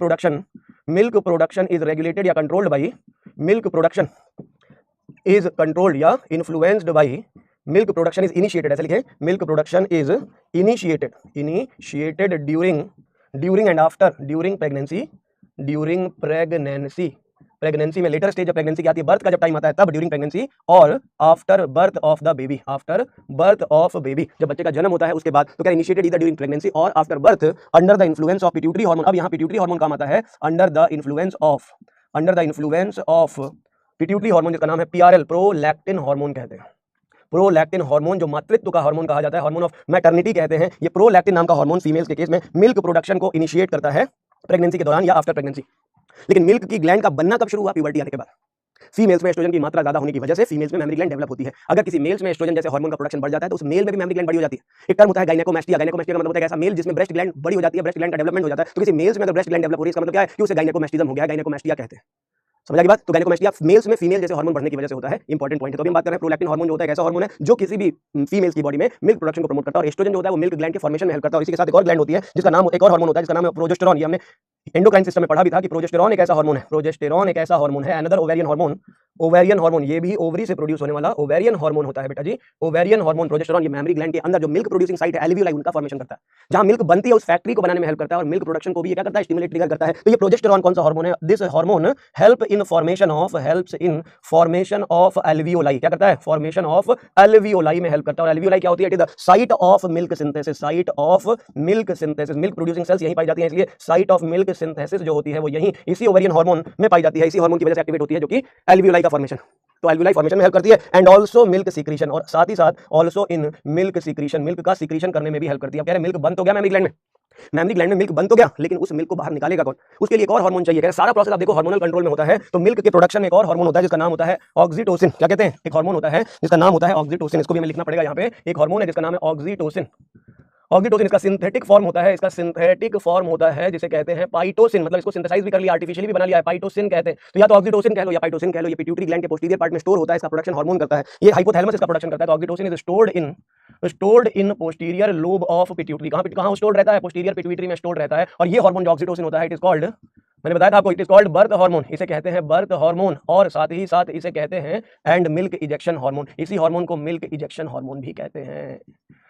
प्रोडक्शन इज रेगुलेटेड या controlled by, milk production is controlled या influenced by, milk production is initiated, ऐसे लिखें, milk production is initiated during and after, during pregnancy, pregnancy में लेटर स्टेज जब प्रेगनेंसी की आती है, बर्थ का जब टाइम आता है तब ड्यूरिंग प्रेगनेंसी, और after birth of the baby, after birth of baby, जब बच्चे का जन्म होता है उसके बाद। तो क्या इनिशिएटेड इधर ड्यूरिंग प्रेगनेंसी और after birth under the influence of pituitary hormone. अब यहाँ पिट्यूटरी हार्मोन काम आता है under the influence of pituitary hormone, जिसका नाम है PRL, प्रोलैक्टिन हार्मोन कहते हैं। प्रोलैक्टिन हार्मोन जो मातृत्व का हार्मोन कहा जाता है, हार्मोन ऑफ मैटरनिटी कहते हैं। ये प्रोलैक्टिन नाम का हार्मोन फीमेल्स के केस में मिल्क प्रोडक्शन को इनिशिएट करता है प्रेगनेंसी के दौरान या आफ्टर प्रेगनेंसी। लेकिन मिल्क की ग्लैंड का बनना कब शुरू हुआ? प्यूबर्टी आने के बाद। फीमेल्स में एस्ट्रोजन की मात्रा ज्यादा होने की वजह से फीमेल्स में मेमरी ग्लैंड डेवलप होती है। अगर किसी मेल्स में एस्ट्रोजन जैसे हार्मोन का प्रोडक्शन बढ़ जाता है तो उस मेल में भी मेमरी ग्लैंड बड़ी हो जाती है। एक टर्म होता है गायनेकोमैस्टिया। गायनेकोमैस्टिया का मतलब होता है ऐसा मेल जिसमें ब्रेस्ट ग्लैंड बड़ी हो जाती है, ब्रेस्ट ग्लैंड का डेवलपमेंट हो जाता है। तो किसी मेल्स में अगर ब्रेस्ट ग्लैंड डेवलप हो रही है इसका मतलब क्या है कि उसे गायनेकोमैस्टिज्म हो गया, गायनेकोमैस्टिया कहते हैं। समझ आ गई बात? तो गायनेकोमैस्टिया मेल्स में फीमेल जैसे हार्मोन बढ़ने की वजह से होता है। इंपॉर्टेंट पॉइंट है। तो अभी हम बात कर रहे हैं प्रोलैक्टिन हार्मोन जो होता है ऐसा हार्मोन है जो किसी भी फीमेल्स की बॉडी में मिल्क प्रोडक्शन को प्रमोट करता है, और एस्ट्रोजन जो होता है वो मिल्क ग्लैंड के फॉर्मेशन में हेल्प करता है। और इसी के साथ एक और ग्लैंड होती है जिसका नाम, एक और हार्मोन होता है जिसका नाम है प्रोजेस्टेरॉन। ये हमने एंडोक्राइन सिस्टम में पढ़ा भी था कि प्रोजेस्टेरॉन एक ऐसा हार्मोन है, प्रोजेस्टेरॉन एक ऐसा हार्मोन है, another ovarian hormone. Ovarian hormone ये भी ओवरी से प्रोड्यूस होने वाला ओवेरियन हार्मोन होता है बेटा जी। ओवेरियन हार्मोन प्रोजेस्टेरॉन ये मेमरी ग्लैंड के अंदर जो मिल्क प्रोड्यूसिंग साइट है एल्वियोलाई उनका फॉर्मेशन करता है, जहां मिल्क बनती है उस फैक्ट्री को बनाने में हेल्प करता है, और मिल्क प्रोडक्शन को भी ये क्या करता है, स्टिमुलेट ट्रिगर करता है। तो ये प्रोजेस्टेरॉन कौन सा हार्मोन है? This hormone helps in formation of alveoli. क्या करता है? फॉर्मेशन ऑफ एल्वियोलाई में हेल्प करता है। और एल्वियोलाई क्या होती है? It is the site of milk synthesis, site of milk synthesis. Milk producing sales यहीं पाई जाती हैं, इसलिए साइट ऑफ मिल्क सिंथेसिस जो होती है वो यहीं इसी ओवेरियन हार्मोन में पाई जाती है। इसी हार्मोन की वजह से एक्टिवेट होती है जो कि एल्वियोलाई का फॉर्मेशन। तो एल्वियोलाई फॉर्मेशन में हेल्प करती है, एंड ऑल्सो मिल्क सीक्रेशन, और साथ ही साथ also in milk secretion, milk का सीक्रेशन करने में भी हेल्प करती है। अब कह रहे मिल्क बन तो गया मेमरी ग्लैंड में, मेमरी ग्लैंड में मिल्क बन तो गया, लेकिन उस मिल्क को बाहर निकालेगा कौन? उसके लिए एक और हार्मोन चाहिए। सारा प्रोसेस आप देखो हार्मोनल कंट्रोल में होता है। तो मिल्क के प्रोडक्शन में एक और हार्मोन होता है जिसका नाम होता है ऑक्सीटोसिन। क्या कहते हैं? एक हार्मोन होता है जिसका नाम होता है ऑक्सीटोसिन। इसको भी हमें लिखना पड़ेगा यहाँ पे। एक हार्मोन है जिसका नाम है ऑक्सीटोसिन। ऑक्सीटोसिन इसका सिंथेटिक फॉर्म होता है, इसका सिंथेटिक फॉर्म होता है जिसे कहते हैं पाइटोसिन। मतलब इसको सिंथेसाइज भी कर लिया, आर्टिफिशियली भी बना लिया है, पाइटोसिन कहते हैं। तो या तो ऑक्सीटोसिन कह लो या पाइटोसिन कह लो। ये पिट्यूटरी ग्लैंड के पोस्टीरियर पार्ट में स्टोर होता है, इसका प्रोडक्शन हार्मोन करता है। ये हाइपोथैलेमस इसका प्रोडक्शन करता है। तो oxytocin is stored in posterior lobe of pituitary. कहां स्टोर्ड रहता है? पोस्टीरियर पिट्यूटरी में स्टोर्ड रहता है। और ये हार्मोन जो ऑक्सीटोसिन होता है इट इज कॉल्ड, मैंने बताया था आपको, it is called birth hormone. इसे कहते हैं बर्थ हार्मोन, और साथ ही साथ इसे कहते हैं एंड मिल्क इजेक्शन हार्मोन। इसी हार्मोन को मिल्क इजेक्शन हार्मोन भी कहते हैं।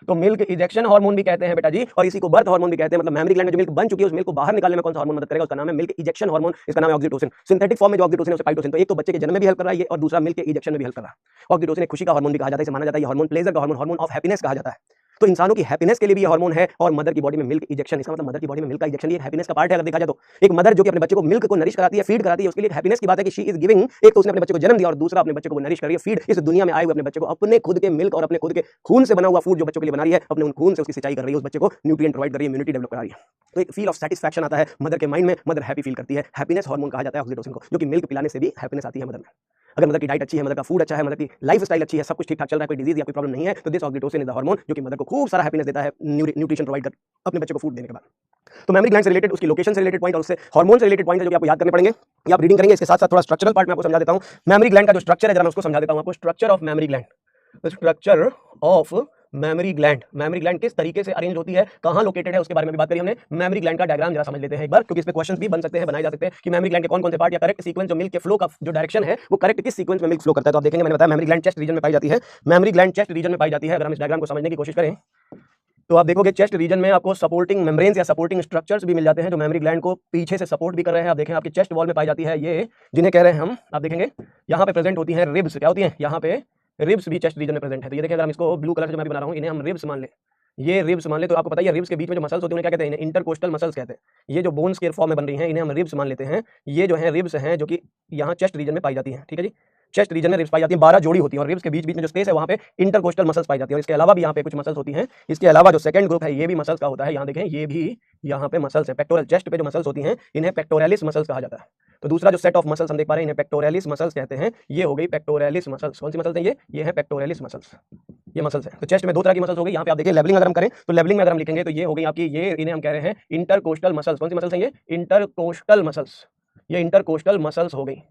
तो मिल्क इजेक्शन हार्मोन भी कहते हैं बेटा जी, और इसी को बर्थ हार्मोन भी कहते हैं। मतलब मेमरी ग्लैंड में जो मिल्क बन चुकी है उस मिल्क को बाहर निकालने में कौन सा हार्मोन मदद करेगा? उसका नाम है मिल्क इजेक्शन हार्मोन। इसका नाम है ऑक्सीटोसिन। सिंथेटिक फॉर्म में जो ऑक्सीटोसिन है उसे पाइटोसिन। तो एक तो बच्चे के जन्म में भी हेल्प कर रहा है ये, और दूसरा मिल्क के इजेक्शन में भी हेल्प कर रहा है। ऑक्सीटोसिन एक खुशी का हार्मोन भी कहा जाता है, इसे माना जाता है ये हार्मोन प्लेजर का हार्मोन, हार्मोन ऑफ हैप्पीनेस कहा जाता है। तो इंसानों की हैप्पीनेस के लिए भी ये हार्मोन है। और मदर की बॉडी में मिल्क इजेक्शन, इसका मतलब मदर की बॉडी में मिल्क का इजेक्शन ये हैप्पीनेस का पार्ट है। अगर देखा जाए तो एक मदर जो कि अपने बच्चे को मिल्क को नरिश कराती है, फीड कराती है, उसके लिए हैप्पीनेस की बात है कि शी इज गिविंग। एक तो उसने अपने बच्चे को जन्म दिया, और दूसरा अपने बच्चे को नरिश कर रही है, फीड। इस दुनिया में आए हुए अपने बच्चे को अपने खुद के मिल्क और अपने खुद के खून से बना हुआ फूड जो बच्चों के लिए बना रही है, अपने उन खून से उसकी सिंचाई कर रही है, उस बच्चे को न्यूट्रिएंट प्रोवाइड कर रही है, इम्यूनिटी डेवलप करा रही है। तो एक फील ऑफ सेटिस्फैक्शन आता है मदर के माइंड में, मदर हैप्पी फील करती है। हैप्पीनेस हार्मोन कहा जाता है ऑक्सीटोसिन को, जो कि मिल्क पिलाने से भी हैप्पीनेस आती है मदर में। अगर मदर की डाइट अच्छी है, मदर का फूड अच्छा है, मदर की लाइफ स्टाइल अच्छी है, सब कुछ ठीक ठाक चल रहा है, कोई डिजीज या कोई प्रॉब्लम नहीं है, तो this oxytocin is the hormone जो कि मदर को खूब सारा हैप्पीनेस देता है, न्यूट्रिशन प्रोवाइड कर अपने बच्चे को फूड देने के बाद। तो मेमरी ग्लैंड से रिलेटेड, उसकी लोकेशन से रिलेटेड पॉइंट और उससे हार्मोन से रिलेटेड पॉइंट है जो कि आपको याद करने पड़ेंगे, ये आप रीडिंग करेंगे। इसके साथ साथ थोड़ा स्ट्रक्चरल पार्ट मैं आपको समझा देता हूं। मेमरी ग्लैंड का जो स्ट्रक्चर है जरा मैं उसको समझा देता हूं आपको। Structure of mammary gland, structure of mammary gland. Mammary gland किस तरीके से अरेंज होती है, कहां लोकेटेड है, उसके बारे में भी बात करी हमने। मेमरी ग्लैंड का डायग्राम जरा समझ लेते हैं एक बार, क्योंकि इस पे क्वेश्चंस भी बन सकते हैं, बनाए जा सकते हैं कि मेमरी ग्लैंड के कौन-कौन से पार्ट या करेक्ट सीक्वेंस जो मिल्क के फ्लो का जो डायरेक्शन है वो करेक्ट किस सीक्वेंस में मिल्क फ्लो करता है। तो आप देखेंगे मैंने बताया मेमरी ग्लैंड चेस्ट रीजन में पाई जाती है। मेमरी ग्लैंड चेस्ट रीजन में पाई जाती है। अगर हम इस डायग्राम को समझने की कोशिश करें तो आप देखोगे चेस्ट रीजन में आपको सपोर्टिंग मेम्ब्रेन्स या सपोर्टिंग स्ट्रक्चर्स भी मिल जाते हैं जो मेमरी ग्लैंड को पीछे से सपोर्ट भी कर रहे हैं। आप देखें आपकी चेस्ट वॉल में पाई जाती है ये, जिन्हें कह रहे हैं हम, आप देखेंगे यहाँ पे प्रेजेंट होती है रिब्स। क्या होती है? यहाँ पे रिब्स भी चेस्ट रीजन में प्रेजेंट है। तो ये देखिए, अगर हम इसको ब्लू कलर से जो मैं भी बना रहा हूँ, इन्हें हम रिब्स मान ले, ये रिब्स मान ले, तो आपको पता है रिब्स के बीच में जो मसल्स होती हैं उन्हें क्या कहते हैं? इंटरकोस्टल मसल्स कहते हैं। ये जो बोन्स के फॉर्म में बन रही हैं इन्हें हम रिब्स मान लेते हैं। ये जो है रिब्स हैं जो कि यहाँ चेस्ट रीजन में पाई जाती हैं। ठीक है जी, चेस्ट रीजन में रिब्स पाई जाती है, 12 जोड़ी होती है, और रिब्स के बीच बीच में जो स्पेस है वहाँ पे इंटरकोस्टल मसल्स पाई जाती है। और इसके अलावा भी यहाँ पे कुछ मसल्स होती हैं। इसके अलावा जो सेकंड ग्रुप है ये भी मसल्स का होता है। यहाँ देखें ये भी यहाँ पे मसल्स है। पेक्टोरल चेस्ट पे जो मसल्स होती हैं इन्हें पेक्टोरलिस मसल्स कहा जाता है। तो दूसरा जो सेट ऑफ मसल्स हम देख पा रहे हैं इन्हें पेक्टोरलिस मसल्स कहते हैं। ये हो गई पेक्टोरलिस मसल्स। कौन सी मसल्स हैं ये है पेक्टोरलिस मसल्स, ये मसल्स है। तो चेस्ट में दो तरह की मसल्स हो गई। यहाँ पे आप देखिए लेवलिंग अगर हम करें तो लेवलिंग में अगर हम लिखेंगे तो ये हो गई आपकी, ये इन्हें हम कह रहे हैं इंटरकोस्टल मसल्स। कौन सी मसल्स हैं ये? Intercostal muscles. ये इंटरकोस्टल मसल्स हो गई।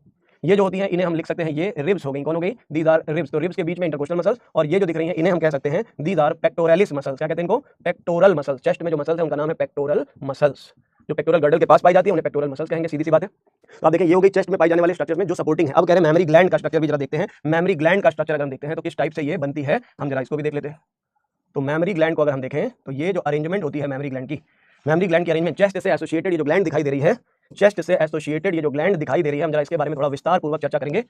ये जो होती हैं इन्हें हम लिख सकते हैं ये रिब्स हो गई। कौन हो गई? These are ribs. तो रिब्स के बीच में इंटरकोस्टल मसल्स, और ये जो दिख रही हैं इन्हें हम कह सकते हैं दीज आर पेक्टोरलिस मसल्स। क्या कहते हैं इनको? Pectoral muscles. चेस्ट में जो मसल्स है उनका नाम है पेक्टोरल मसल्स। जो पेक्टोरल गर्डल के पास पाई जाती है उन्हें पेक्टोरल मसल्स कहेंगे, सीधी सी बात है। तो आप देखिए ये हो गई चेस्ट में पाई जाने वाले स्ट्रक्चर में जो सपोर्टिंग है। अब कह रहे हैं मेमरी ग्लैंड का स्ट्रक्चर भी जरा देखते हैं। मेमरी ग्लैंड का स्ट्रक्चर अगर हम देखते हैं तो किस टाइप से ये बनती है, हम जरा इसको भी देख लेते हैं। तो मेमरी ग्लैंड को अगर हम देखें तो ये जो अरेंजमेंट होती है मेमरी ग्लैंड की, मेमरी ग्लैंड की अरेंजमेंट चेस्ट से एसोसिएटेड ये जो ग्लैंड दिखाई दे रही है, चेस्ट से एसोसिएटेड ये जो ग्लैंड दिखाई दे रही है, हम जरा इसके बारे में थोड़ा विस्तार पूर्वक चर्चा करेंगे।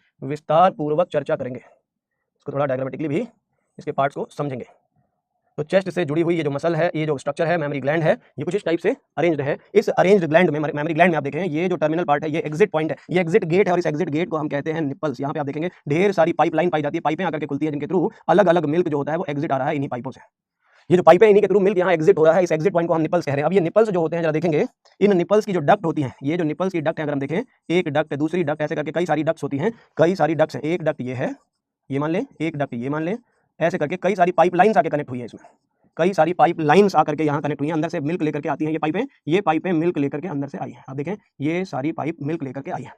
इसको थोड़ा डायग्रामेटिकली भी इसके पार्ट्स को समझेंगे। तो चेस्ट से जुड़ी हुई ये जो मसल है, ये जो स्ट्रक्चर है मेमरी ग्लैंड है, ये कुछ इस टाइप से अरेंज्ड है। इस अरेंज्ड ग्लैंड में, मेमरी ग्लैंड में आप देखें ये जो टर्मिनल पार्ट है ये एग्जिट पॉइंट है, ये एग्जिट गेट है, और इस एग्जिट गेट को हम कहते हैं निपल्स। यहाँ पे आप देखेंगे ढेर सारी पाइपलाइन पाई जाती है, पाइपें आकर के खुलती है जिनके थ्रू अलग अलग मिल्क जो होता है वो एग्जिट आ रहा है इन्हीं पाइपों से। ये जो पाइप है इन्हीं के थ्रू मिल्क यहाँ एग्जिट हो रहा है, इस एग्जिट पॉइंट को हम निपल्स कह रहे हैं। अब ये निपल्स जो होते हैं जरा देखेंगे, इन निपल्स की जो डक्ट होती हैं, ये जो निपल्स की डक्ट है अगर हम देखें, एक डक्ट दूसरी डक्ट ऐसे करके कई सारी डक्ट्स होती हैं, कई सारी डक्ट्स हैं। एक डक्ट ये है, ये मान लें, एक डक्ट ये मान लें, ऐसे करके कई सारी पाइप लाइन्स आके कनेक्ट हुई है इसमें, कई सारी पाइप लाइन्स आकर के यहाँ कनेक्ट हुई हैं, अंदर से मिल्क लेकर के आती हैं ये पाइपें मिल्क लेकर के अंदर से आई है। आप देखें ये सारी पाइप मिल्क लेकर के आई है।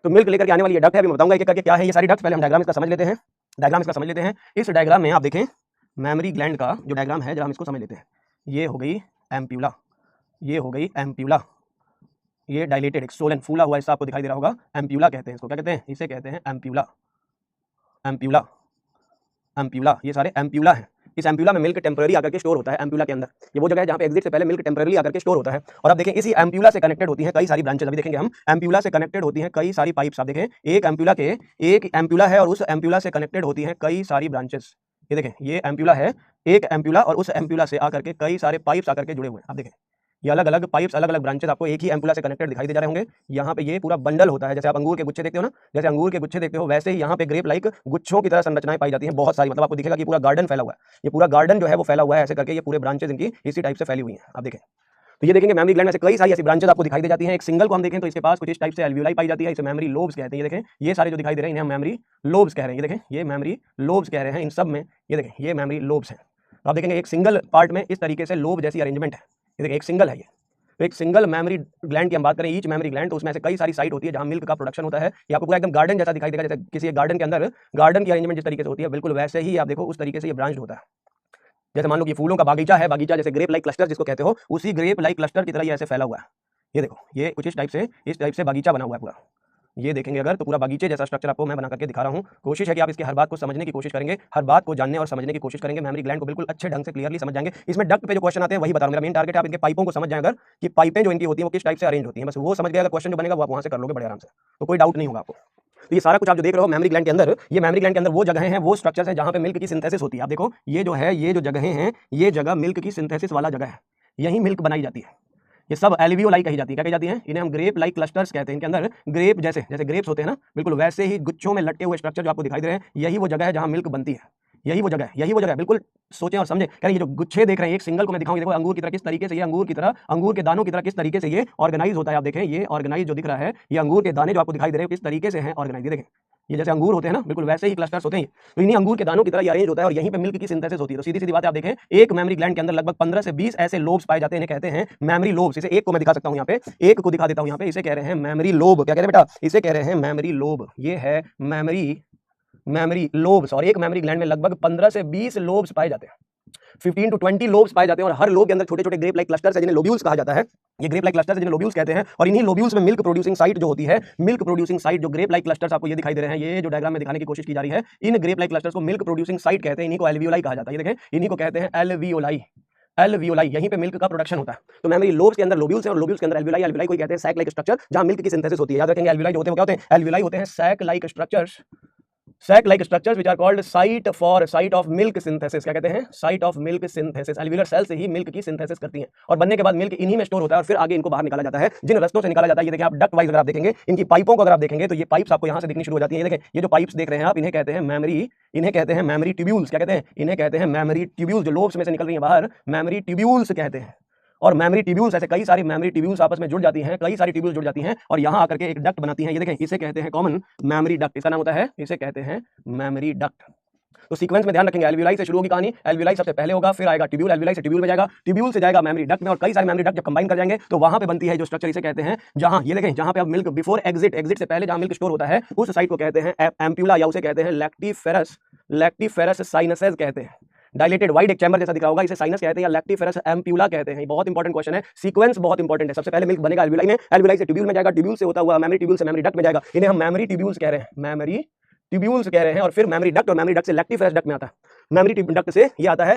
तो मिल्क लेकर के आने वाली ये डक्ट है, अभी मैं बताऊंगा एक करके क्या है ये सारी डक्ट। पहले हम डायग्राम इसका समझ लेते हैं, डायग्राम इसका समझ लेते हैं। इस डायग्राम में आप देखें मेमोरी ग्लैंड का जो डायग्राम है, जरा हम इसको समझ लेते हैं। ये हो गई एम्प्यूला, ये हो गई एम्प्यूला, ये डायलेटेड एक सोलन फूला हुआ हिस्सा आपको दिखाई दे रहा होगा, एम्प्यूला कहते हैं इसको। क्या कहते हैं? इसे कहते हैं एम्प्यूला, एम्प्यूला, एम्प्यूला। ये सारे एम्प्यूला हैं। इस एम्प्यूला में मिल्क टेम्पररी आकर के स्टोर होता है। एम्प्यूला के अंदर ये वो जगह है जहाँ पे एग्जिट से पहले मिल्क टेम्पररी आकर के स्टोर होता है। और अब देखें इसी एम्प्यूला से कनेक्टेड होती हैं कई सारी ब्रांचेस। अभी देखेंगे हम, एम्प्यूला से कनेक्टेड होती हैं कई सारी पाइप्स। आप देखें एक एम्प्यूला है और उस एम्प्यूला से कनेक्टेड होती हैं कई सारी ब्रांचेस। ये देखें ये एम्प्यूला है, एक एम्प्यूला, और उस एम्प्यूला से आकर के कई सारे पाइप्स आकर के जुड़े हुए हैं। आप देखें ये अलग अलग पाइप्स, अलग अलग ब्रांचेस आपको एक ही एम्प्यूला से कनेक्टेड दिखाई दे जा रहे होंगे। यहाँ पे ये पूरा बंडल होता है, जैसे आप अंगूर के गुच्छे देखते हो ना, जैसे अंगूर के गुच्छे देखते हो वैसे ही यहाँ पे ग्रेप लाइक गुच्छों की तरह संरचनाएं पाई जाती हैं, बहुत सारी। मतलब आपको दिखेगा कि पूरा गार्डन फैला हुआ है, ये पूरा गार्डन जो है वो फैला हुआ है ऐसे करके, ये पूरे ब्रांचेस इनकी इसी टाइप से फैली हुई हैं। आप देखें तो ये देखेंगे मेमोरी ग्लैंड में से कई सारी ऐसी ब्रांचेस आपको दिखाई दे जाती हैं। एक सिंगल को हम देखें तो इसके पास कुछ इस टाइप से एल्वियोलाई पाई जाती है, इसे मेमोरी लोब्स कहते हैं। ये देखें ये सारे जो दिखाई दे रहे हैं इन्हें हम मेमोरी लोब्स कह रहे हैं। ये देखें ये मेमोरी लोब्स कह रहे हैं इन सब में, ये देखें ये मेमोरी लोब्स हैं। आप देखेंगे एक सिंगल पार्ट में इस तरीके से लोब जैसी अरेंजमेंट है। ये देखें एक सिंगल है ये, तो एक सिंगल मेमोरी ग्लैंड की हम बात करें, ईच मेमोरी ग्लैंड, तो उसमें से कई सारी साइट होती है जहां मिल्क का प्रोडक्शन होता है। ये आपको पूरा एकदम गार्डन जैसा दिखाई देगा, जैसे किसी गार्डन के अंदर गार्डन की अरेंजमेंट जिस तरीके से होती है बिल्कुल वैसे ही आप देखो उस तरीके से ये ब्रांच होता है। जैसे मान लो कि फूलों का बागीचा है, बागीचा जैसे ग्रेप लाइक क्लस्टर जिसको कहते हो, उसी ग्रेप लाइक क्लस्टर की तरह ये ऐसे फैला हुआ है। ये देखो ये कुछ इस टाइप से बागीचा बना हुआ है पूरा। ये देखेंगे अगर तो पूरा बागीचे जैसा स्ट्रक्चर आपको मैं बना करके दिखा रहा हूँ। कोशिश है कि आप इसके हर बात को समझने की कोशिश करेंगे, हर बात को जानने और समझने की कोशिश करेंगे, मेमोरी ग्लैंड को बिल्कुल अच्छे ढंग से क्लियरली समझ जाएंगे। इसमें डक्ट पे जो क्वेश्चन आते हैं वही बता रहा हूं, मेरा मेन टारगेट है आप इनके पाइपों को समझ जाए, अगर कि पाइपें जो इनकी होती हैं वो किस टाइप से अरेंज होती हैं, बस वो समझ गए अगर क्वेश्चन जो बनेगा वो आप वहां से कर लोगे बड़े आराम से, तो कोई डाउट नहीं होगा आपको। तो ये सारा कुछ आप जो देख रहे हो मेमोरी ग्लैंड के अंदर, ये मेमोरी ग्लैंड के अंदर वो जगह हैं, वो स्ट्रक्चर्स हैं जहां पे मिल्क की सिंथेसिस होती है। आप देखो ये जो है, ये जो जगहें हैं, ये जगह मिल्क की सिंथेसिस वाला जगह है, यही मिल्क बनाई जाती है। ये सब एल्वियोलाई कही जाती है। क्या कही जाती है? इन्हें हम ग्रेप लाइक क्लस्टर्स कहते हैं। इनके अंदर ग्रेप जैसे ग्रेप्स होते हैं ना, बिल्कुल वैसे ही गुच्छों में लटके हुए स्ट्रक्चर जो आपको दिखाई दे रहे हैं, यही वो जगह है जहां मिल्क बनती है, यही वो जगह है। बिल्कुल सोचें और समझें। कह ये जो गुच्छे देख रहे हैं, एक सिंगल को मैं दिखाऊंगा, देखो अंगूर की तरह किस तरीके से ये अंगूर के दानों की तरह किस तरीके से ये ऑर्गेनाइज होता है। आप देखें ये ऑर्गेनाइज जो दिख रहा है, ये अंगूर के दाने जो आपको दिखाई दे रहे हैं किस तरीके से हैं ऑर्गेनाइज। देखें ये जैसे अंगूर होते हैं ना, बिल्कुल वैसे ही क्लस्टर्स होते हैं, तो इन्हीं अंगूर के दानों की तरह ये अरेंज होता है और यहीं पे मिल्क की सिंथेसिस होती है। तो सीधी सीधी बात है, आप देखें एक मेमोरी ग्लैंड के अंदर लगभग 15 से 20 ऐसे लोब्स पाए जाते हैं, इन्हें कहते हैं मेमोरी लोब्स। इसे एक को मैं दिखा सकता हूं, यहाँ पे एक को दिखा देता हूं, यहाँ पे इसे कह रहे हैं मेमोरी लोब। क्या कहते हैं बेटा? इसे कह रहे हैं मेमोरी लोब। ये है मेमोरी लोब्स, और एक मेमोरी ग्लैंड में लगभग 15 से 20 लोब्स पाए जाते हैं, 15 to 20 लोब्स पाए जाते हैं, और हर लोब के अंदर छोटे छोटे ग्रेप लाइक क्लस्टर्स है जिन्हें लोब्यूल्स कहा जाता है। ये ग्रेप लाइक क्लस्टर्स है जिन्हें लोब्यूल्स कहते हैं, और इन्हीं लोब्यूल्स में मिल्क प्रोड्यूसिंग साइट जो होती है, मिल्क प्रोड्यूसिंग साइट जो ग्रेप लाइक क्लस्टर्स आपको ये दिखाई दे रहे हैं, ये जो डायग्राम में दिखाने की कोशिश की जा रही है, इन ग्रेप लाइक क्लस्टर्स को मिल्क प्रोड्यूसिंग साइट कहते हैं, इन्हीं को एल्वियोलाई कहा जाता है। ये देखें इन्हीं को कहते हैं एल्वियोलाई, एल्वियोलाई, यहीं पे मिल्क का प्रोडक्शन होता है। तो मेमोरी लोब्स के अंदर लोब्यूल्स हैं और लोब्यूल्स के अंदर एल्वियोलाई, एल्वियोलाई को कहते हैं सैक लाइक स्ट्रक्चर जहां मिल्क की सिंथेसिस होती है। याद रखेंगे एल्वियोलाई जो होते हैं वो क्या होते हैं? एल्वियोलाई होते हैं sac like structures, sac like structures which are called site of milk synthesis। क्या कहते हैं? site of milk synthesis। alveolar cell से ही मिल्क की सिंथेसिस करती हैं और बनने के बाद मिल्क इन्हीं में स्टोर होता है और फिर आगे इनको बाहर निकाला जाता है। जिन रस्तों से निकाला जाता है, ये देखिए आप डक्ट वाइज अगर आप देखेंगे, इनकी पाइपों को अगर आप देखेंगे तो ये पाइप्स आपको यहां से दिखनी शुरू हो जाती है। ये देखें ये जो पाइप्स देख रहे हैं आप, इन्हें कहते हैं मेमोरी ट्यूब्यूल्स। क्या कहते हैं? इन्हें कहते हैं मेमोरी ट्यूब्यूल्स। जो लोब्स में से निकल रही है बाहर, मेमोरी ट्यूब्यूल्स कहते हैं। और मेमोरी ट्यूब्यूल्स ऐसे कई सारी मेमोरी ट्यूब्यूल्स आपस में जुड़ जाती हैं, कई सारी ट्यूब्यूल्स जुड़ जाती हैं और यहां आकर के एक डक्ट बनाती हैं। ये देखें इसे कहते हैं कॉमन मेमोरी डक्ट, इसका नाम होता है, इसे कहते हैं मेमोरी डक्ट। तो सीक्वेंस में ध्यान रखेंगे, एल्वियोलाई से शुरू होगी कहानी, एल्वियोलाई सबसे पहले होगा, फिर आएगा ट्यूब्यूल, एल्वियोलाई से ट्यूब्यूल में जाएगा, ट्यूब्यूल से जाएगा मेमोरी डक्ट में, और कई सारे मेमोरी डक्ट जब कंबाइन कर जाएंगे तो वहां पे बनती है जो स्ट्रक्चर, इसे कहते हैं जहां ये देखें जहां पे अब मिल्क बिफोर एग्जिट से पहले जहां मिल्क स्टोर होता है उस साइट को कहते हैं एम्प्यूला, या उसे कहते हैं लैक्टिफेरस साइनसेस कहते हैं। डायलेटेड वाइड एक चैम्बर जैसा दिख रहा होगा, इसे साइनस कहते हैं या लैक्टिफेरस एम्प्यूला कहते हैं। बहुत इंपॉर्टेंट क्वेश्चन है, सीक्वेंस बहुत इंपॉर्टेंट है। सबसे पहले मिल्क बनेगा एल्वियोलाई में, एल्वियोलाई से ट्यूब्यूल में जाएगा, ट्यूब्यूल से होता हुआ मेमोरी ट्यूब्यूल से मेमोरी डक्ट में जाएगा, इन्हें हम मेमोरी ट्यूब्यूल्स कह रहे हैं, मेमोरी ट्यूब्यूल्स कह रहे हैं। और फिर मेमोरी डक्ट, और मेमोरी डक्ट से लैक्टिफेरस डक्ट में आता है, मेमोरी डक्ट से ये आता है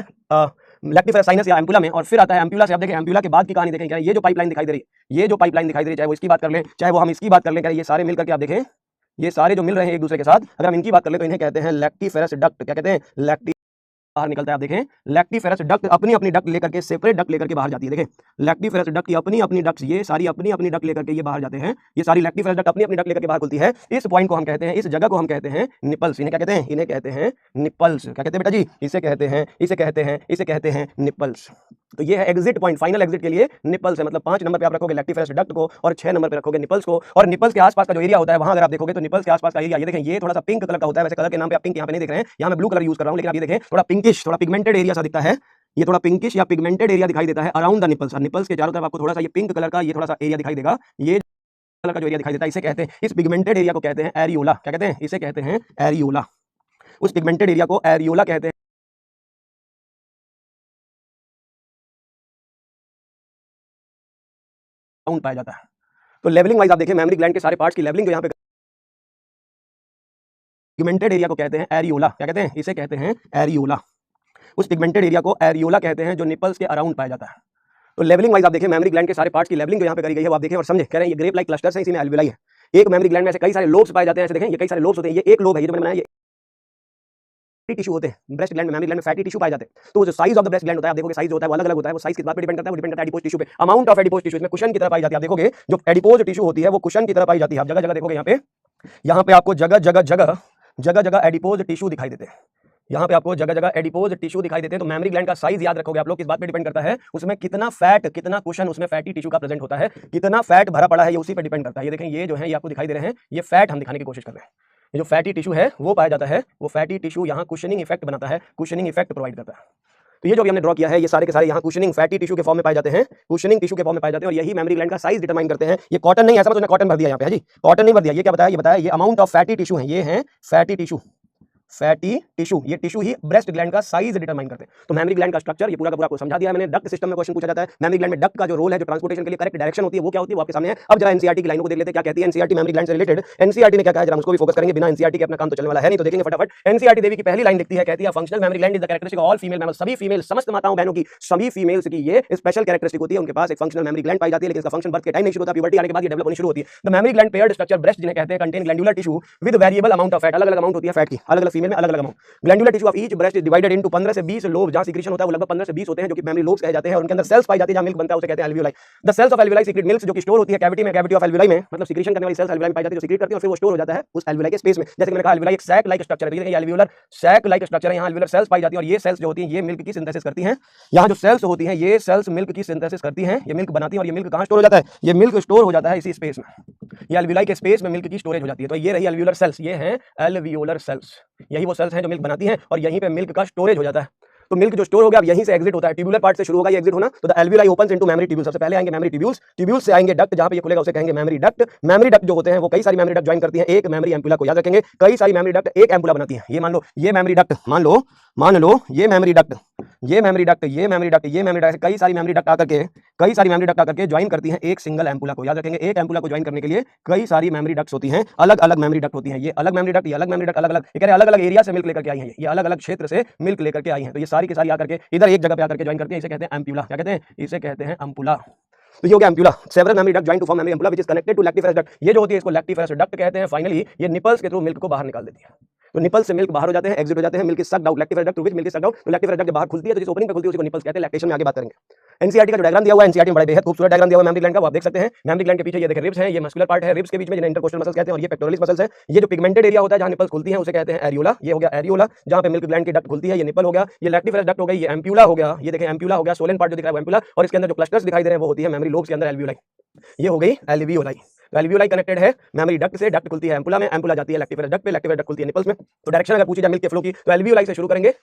लैक्टिफेरस साइनस या एम्पुला में, और फिर आता है एम्पुला से। आप देखें एम्पुला के बाद की कहानी देखें, ये जो पाइपलाइन दिखाई दे रही है, ये जो पाइपलाइन दिखाई दे रही है, चाहे वो इसकी बात कर लें चाहे वो हम इसकी बात कर लें, ये सारे मिलकर के आप देखें, ये सारे जो मिल रहे हैं एक दूसरे के साथ, अगर हम इनकी बात कर लें तो इन्हें कहते हैं लैक्टिफेरस डक्ट। क्या कहते हैं? लैक्टी बाहर निकलता है। आप देखें लैक्टिफेरस डक्ट अपनी अपनी डक्ट लेकर के, सेपरेट डक्ट लेकर के बाहर जाती है। देखें लैक्टिफेरस डक्ट की अपनी अपनी डक्ट, ये सारी अपनी अपनी डक्ट लेकर के ये बाहर जाते हैं। ये सारी लैक्टिफेरस डक्ट अपनी अपनी डक्ट लेकर के बाहर खुलती है। इस पॉइंट को हम कहते हैं, इस जगह को हम कहते हैं निपल्स। इन्हें क्या कहते हैं? इन्हें कहते हैं निपल्स। क्या कहते हैं बेटा जी? इसे कहते हैं, इसे कहते हैं, इसे कहते हैं निपल्स। तो ये है एग्जिट पॉइंट, फाइनल एग्जिट के लिए निपल्स है। मतलब 5 नंबर पे आप रखोगे लैक्टिफेरस डक्ट को और 6 नंबर पे रखोगे निपल्स को। और निपल्स के आसपास का जो एरिया होता है वहां अगर आप देखोगे तो निपल्स के आसपास का एरिया, ये देखें ये थोड़ा सा पिंक कलर का होता है। वैसे कलर के नाम पे आप पिंक यहाँ पे नहीं देख रहे हैं, यहाँ मैं ब्लू कलर यूज कर रहा हूँ, लेकिन आप ये देखें थोड़ा पिंकिश, थोड़ा पिगमेंटेड एरिया सा दिखता है। ये थोड़ा पिंकिश या पिगमेंटेड एरिया दिखाई देता है अराउंड द निपल्स। और निपल्स के चारों तरफ आपको थोड़ा सा ये पिंक कलर का ये थोड़ा सा एरिया दिखाई देगा। ये कलर का जो एरिया दिखाई देता है इसे कहते हैं, इस पिगमेंटेड एरिया को कहते हैं एरियोला। क्या कहते हैं? इसे कहते हैं एरियोला। उस पिगमेंटेड एरिया को एरियोला कहते हैं। पाया जाता है। तो लेवलिंग वाइज आप देखें मैमरी ग्लैंड के सारे पार्ट्स की लेवलिंग जो यहाँ पे पिगमेंटेड एरिया को कहते हैं एरियोला। क्या कहते हैं? इसे कहते हैं एरियोला। उस पिगमेंटेड एरिया को एरियोला कहते हैं जो निपल्स के अराउंड पाया जाता है। तो लेवलिंग वाइज आप देखें मैमरी ग्लैंड के सारे पार्ट्स की लेवलिंग जो यहाँ पे करी गई है वो आप देखें और समझे। कह रहे हैं ये ग्रेप लाइक क्लस्टर्स हैं, इसी में एल्वियोलाई है। एक मैमरी ग्लैंड में ऐसे कई सारे लोब्स पाए जाते हैं। ऐसे देखें ये कई सारे लोब्स होते हैं, ये एक लोब है, ये जो मैंने बनाया ये टिश्यू होते हैं। ब्रेस्ट ग्लैंड में, मैमरी ग्लैंड में फैटी टिश्यू पाए जाते हैं। तो जो size of the breast gland होता है आप देखोगे साइज होता है वो अलग अलग होता है। वो साइज किस बात पे डिपेंड करता है? वो डिपेंड करता है एडिपोज टिश्यू पे। अमाउंट ऑफ एडिपोज टिश्यू इसमें कुशन की तरह पाई जाती है। आप देखोगे जो एडिपोज टिश्यू होती है वो कुशन की तरह पाई जाती है। आप जगह जगह देखोगे यहाँ पे आपको जगह जगह एडिपोज टिश्यू दिखाई देते हैं। यहाँ पे आपको जगह जगह एडिपोज टिश्यू दिखाई देते हैं। तो मेमोरी ग्लैंड का साइज याद रखोगे आप लोग, किस बात पे डिपेंड करता है? उसमें कितना फैट, कितना कुशन उसमें फैटी टिश्यू का प्रेजेंट होता है, कितना फैट भरा पड़ा है, ये उसी पे डिपेंड करता है। ये देखें ये जो है ये आपको दिखाई दे रहे हैं, ये फैट हम दिखाने की कोशिश कर रहे हैं। ये जो फैटी टिश्यू है वो पाया जाता है, वो फैटी टिश्यू यहाँ कुशनिंग इफेक्ट बनाता है, कुशनिंग इफेक्ट प्रोवाइड करता है। तो ये जो भी हमने ड्रॉ किया है ये सारे के सारे यहाँ कुशनिंग फैटी टिश्यू के फॉर्म में पाए जाते हैं, कुशनिंग टिश्यू के फॉर्म में पाए जाते हैं। और यही मेमोरी ग्लैंड का साइज डिटरमाइन करते हैं। ये कॉटन नहीं है, ऐसा कॉटन भर दिया यहाँ पे है जी, कॉटन नहीं भर दिया। ये क्या बताया? ये बताया ये अमाउंट ऑफ फैटी टिश्यू है, ये है फैटी टिश्यू, फैटी टिश्यू। ये टिश्यू ही ब्रेस्ट ग्लैंड का साइज डिटरमाइन करते हैं। तो मेमोरी ग्लैंड का स्ट्रक्चर ये पूरा का पूरा आपको समझा दिया मैंने। डक्ट सिस्टम में क्वेश्चन पूछा जाता है। मेमोरी ग्लैंड में डक्ट का जो रोल है, जो ट्रांसपोर्टेशन के लिए करेक्ट डायरेक्शन होती है वो क्या होती है वो आपके सामने है। अब जरा एनसीईआरटी की लाइनों को देख लेते हैं क्या कहती है एनसीईआरटी मेमोरी ग्लैंड से रिलेटेड। एनसीईआरटी ने क्या कहा है जरा उसको भी फोकस करेंगे, बिना एनसीईआरटी के अपना काम तो चलने वाला है नहीं। तो देखेंगे फटाफट। एनसीईआरटी देवी की पहली लाइन लिखती है, कहती है functional mammary gland is the characteristic of all female mammals. सभी फीमेल, समस्त माताओं बहनों की, सभी फीमेल्स की ये स्पेशल कैरेक्टरिस्टिक होती है, उनके पास एक फंक्शनल मेमोरी ग्लैंड पाई जाती है। लेकिन इसका फंक्शन बर्थ के टाइम नहीं शुरू होता, प्यूबर्टी आने के बाद ये डेवलप होनी शुरू होती है। The memory gland paired structure breast जिन्हें कहते हैं contain glandular tissue with variable amount of fat. अलग अलग अमाउंट होती है फैट की, अलग अलग फीमेल में अलग अलग amount. Glandular tissue of each breast is divided into 15 से 20 लोब। जहां सीक्रेशन होता है वो लगभग 15 से 20 होते हैं, जो कि मेमोरी लोब्स कहे जाते हैं। और उनके अंदर सेल्स पाई जाती है जहां मिल्क बनता है, उसे कहते हैं alveoli. The cells of alveoli secrete milk, जो कि स्टोर होती है कैविटी में, कैविटी ऑफ एल्वियोलाई में, मतलब सीक्रेशन करने वाली सेल्स एल्वियोलाई में पाई जाती है, जो सीक्रेट करती है और फिर वो स्टोर हो जाता है उस एल्वियोलाई के स्पेस में। जैसे कि मैंने कहा एल्वियोलाई एक सैक लाइक स्ट्रक्चर है, ये एल्वियोलर सैक लाइक स्ट्रक्चर है। यहाँ एल्वियोलर सेल्स पाई जाती है और ये सेल्स जो होती हैं ये मिल्क की सिंथेसिस करती हैं। यहाँ जो सेल्स होती हैं ये सेल्स मिल्क की सिंथेसिस करती हैं, ये मिल्क बनाती है। और ये मिल्क कहाँ स्टोर हो जाता है? ये मिल्क स्टोर हो जाता है इसी स्पेस में, ये एल्वियोलाई के स्पेस में मिल्क की स्टोरेज हो जाती है। तो ये रही एल्वियोलर सेल्स, ये हैं एल्वियोलर सेल्स। यही वो सेल्स हैं जो मिल्क बनाती हैं और यहीं पे मिल्क का स्टोरेज हो जाता है। तो मिल्क जो स्टोर हो गया अब यहीं से एग्जिट होता है, ट्यूबुलर पार्ट से शुरू होगा ये एग्जिट होना। तो the alveoli opens into memory tubule. सबसे पहले आएंगे मेमोरी ट्यूब्यूल्स, ट्यूब्यूल्स से आएंगे डक्ट, जहां पे ये खुलेगा उसे कहेंगे मेमोरी डक्ट। मेमोरी डक्ट जो होते हैं वो कई सारी मेमोरी डक्ट ज्वाइन करती हैं एक मेमोरी एम्पुला को, याद रखेंगे कई सारी मेमोरी डक्ट एक एम्पुला बनाती हैं। ये मान लो ये मेमोरी डक्ट, मान लो ये मेमोरी डक्ट, ये मेमोरी डक्ट, ये मेमोरी डक्ट, ये मेमोरी डक्ट, कई सारी मेमोरी डक्ट आकर के ज्वाइन करती हैं एक सिंगल एम्पुला को। याद रखेंगे एक एम्पुला को ज्वाइन करने के लिए कई सारी मेमोरी डक्ट्स होती हैं, अलग अलग मेमोरी डक्ट होती हैं। ये अलग मेमोरी डक्ट, ये अलग मेमोरी डक्ट, अलग अलग, ये कह रहे अलग अलग एरिया से मिल्क लेकर के आई हैं, ये अलग अलग क्षेत्र से मिल्क लेकर के आई हैं। तो ये सारी की सारी आकर के इधर एक जगह पे आकर के ज्वाइन करती है, इसे कहते हैं एम्पुला। क्या कहते हैं? इसे कहते हैं एम्पुला। तो ये हो गया ampulla. Several mammary duct join to form mammary ampulla which is connected to lactiferous duct. ये जो होती है इसको लैक्टिफेरस डक्ट कहते हैं। फाइनली ये निपल्स के थ्रू मिल्क को बाहर निकाल देती है। तो निपल से मिल्क बाहर हो जाते हैं, एग्जिट हो जाते हैं, milk is sucked out, lactiferous duct through which milk is sucked out. तो लैक्टिफेरस डक्ट जब बाहर खुलती है तो जिस ओपनिंग पे खुलती है उसी को निपल्स कहते हैं। लैक्टेशन में आगे बात करेंगे। एनसीईआरटी का जो डायग्राम दिया हुआ है, एनसीईआरटी में बड़ा बेहद खूबसूरत डायग्राम दिया हुआ है मेमोरी ग्लैंड का, वो आप देख सकते हैं। मेमोरी ग्लैंड के पीछे ये देखें रिब्स हैं, ये मस्कुलर पार्ट है, रिब्स के बीच में जिन्हें इंटरकोस्टल मसल्स कहते हैं, और ये पेक्टोरलिस मसल्स है। ये जो पिगमेंटेड एरिया होता है जहां निपल्स खुलती हैं उसे कहते हैं एरियोला। ये हो गया एरियोला जहां पे मिल्क ग्लैंड की डक्ट खुलती है, ये निपल हो गया। ये लैक्टिफेरस डक्ट हो गई, ये एम्पुला हो गया। ये देखें एम्पुला हो गया, सोलन पार्ट जो दिख रहा है वो एम्पुला, और इसके अंदर जो क्लस्टर्स दिखाई दे रहे हैं वो होती है मेमोरी लोब्स के अंदर एल्वियोलाई। ये हो गई एल्वियोलाई। तो एल्वियोलाई कनेक्टेड है मेमोरी डक्ट से, डक्ट खुलती है एम्पुला में, एम्पुला जाती है लैक्टिफेरस डक्ट पे, लैक्टिफेरस डक्ट खुलती है निपल्स में। तो डायरेक्शन अगर पूछी जाए मिल्क के फ्लो की तो एल्वियोलाई से शुरू करेंगे।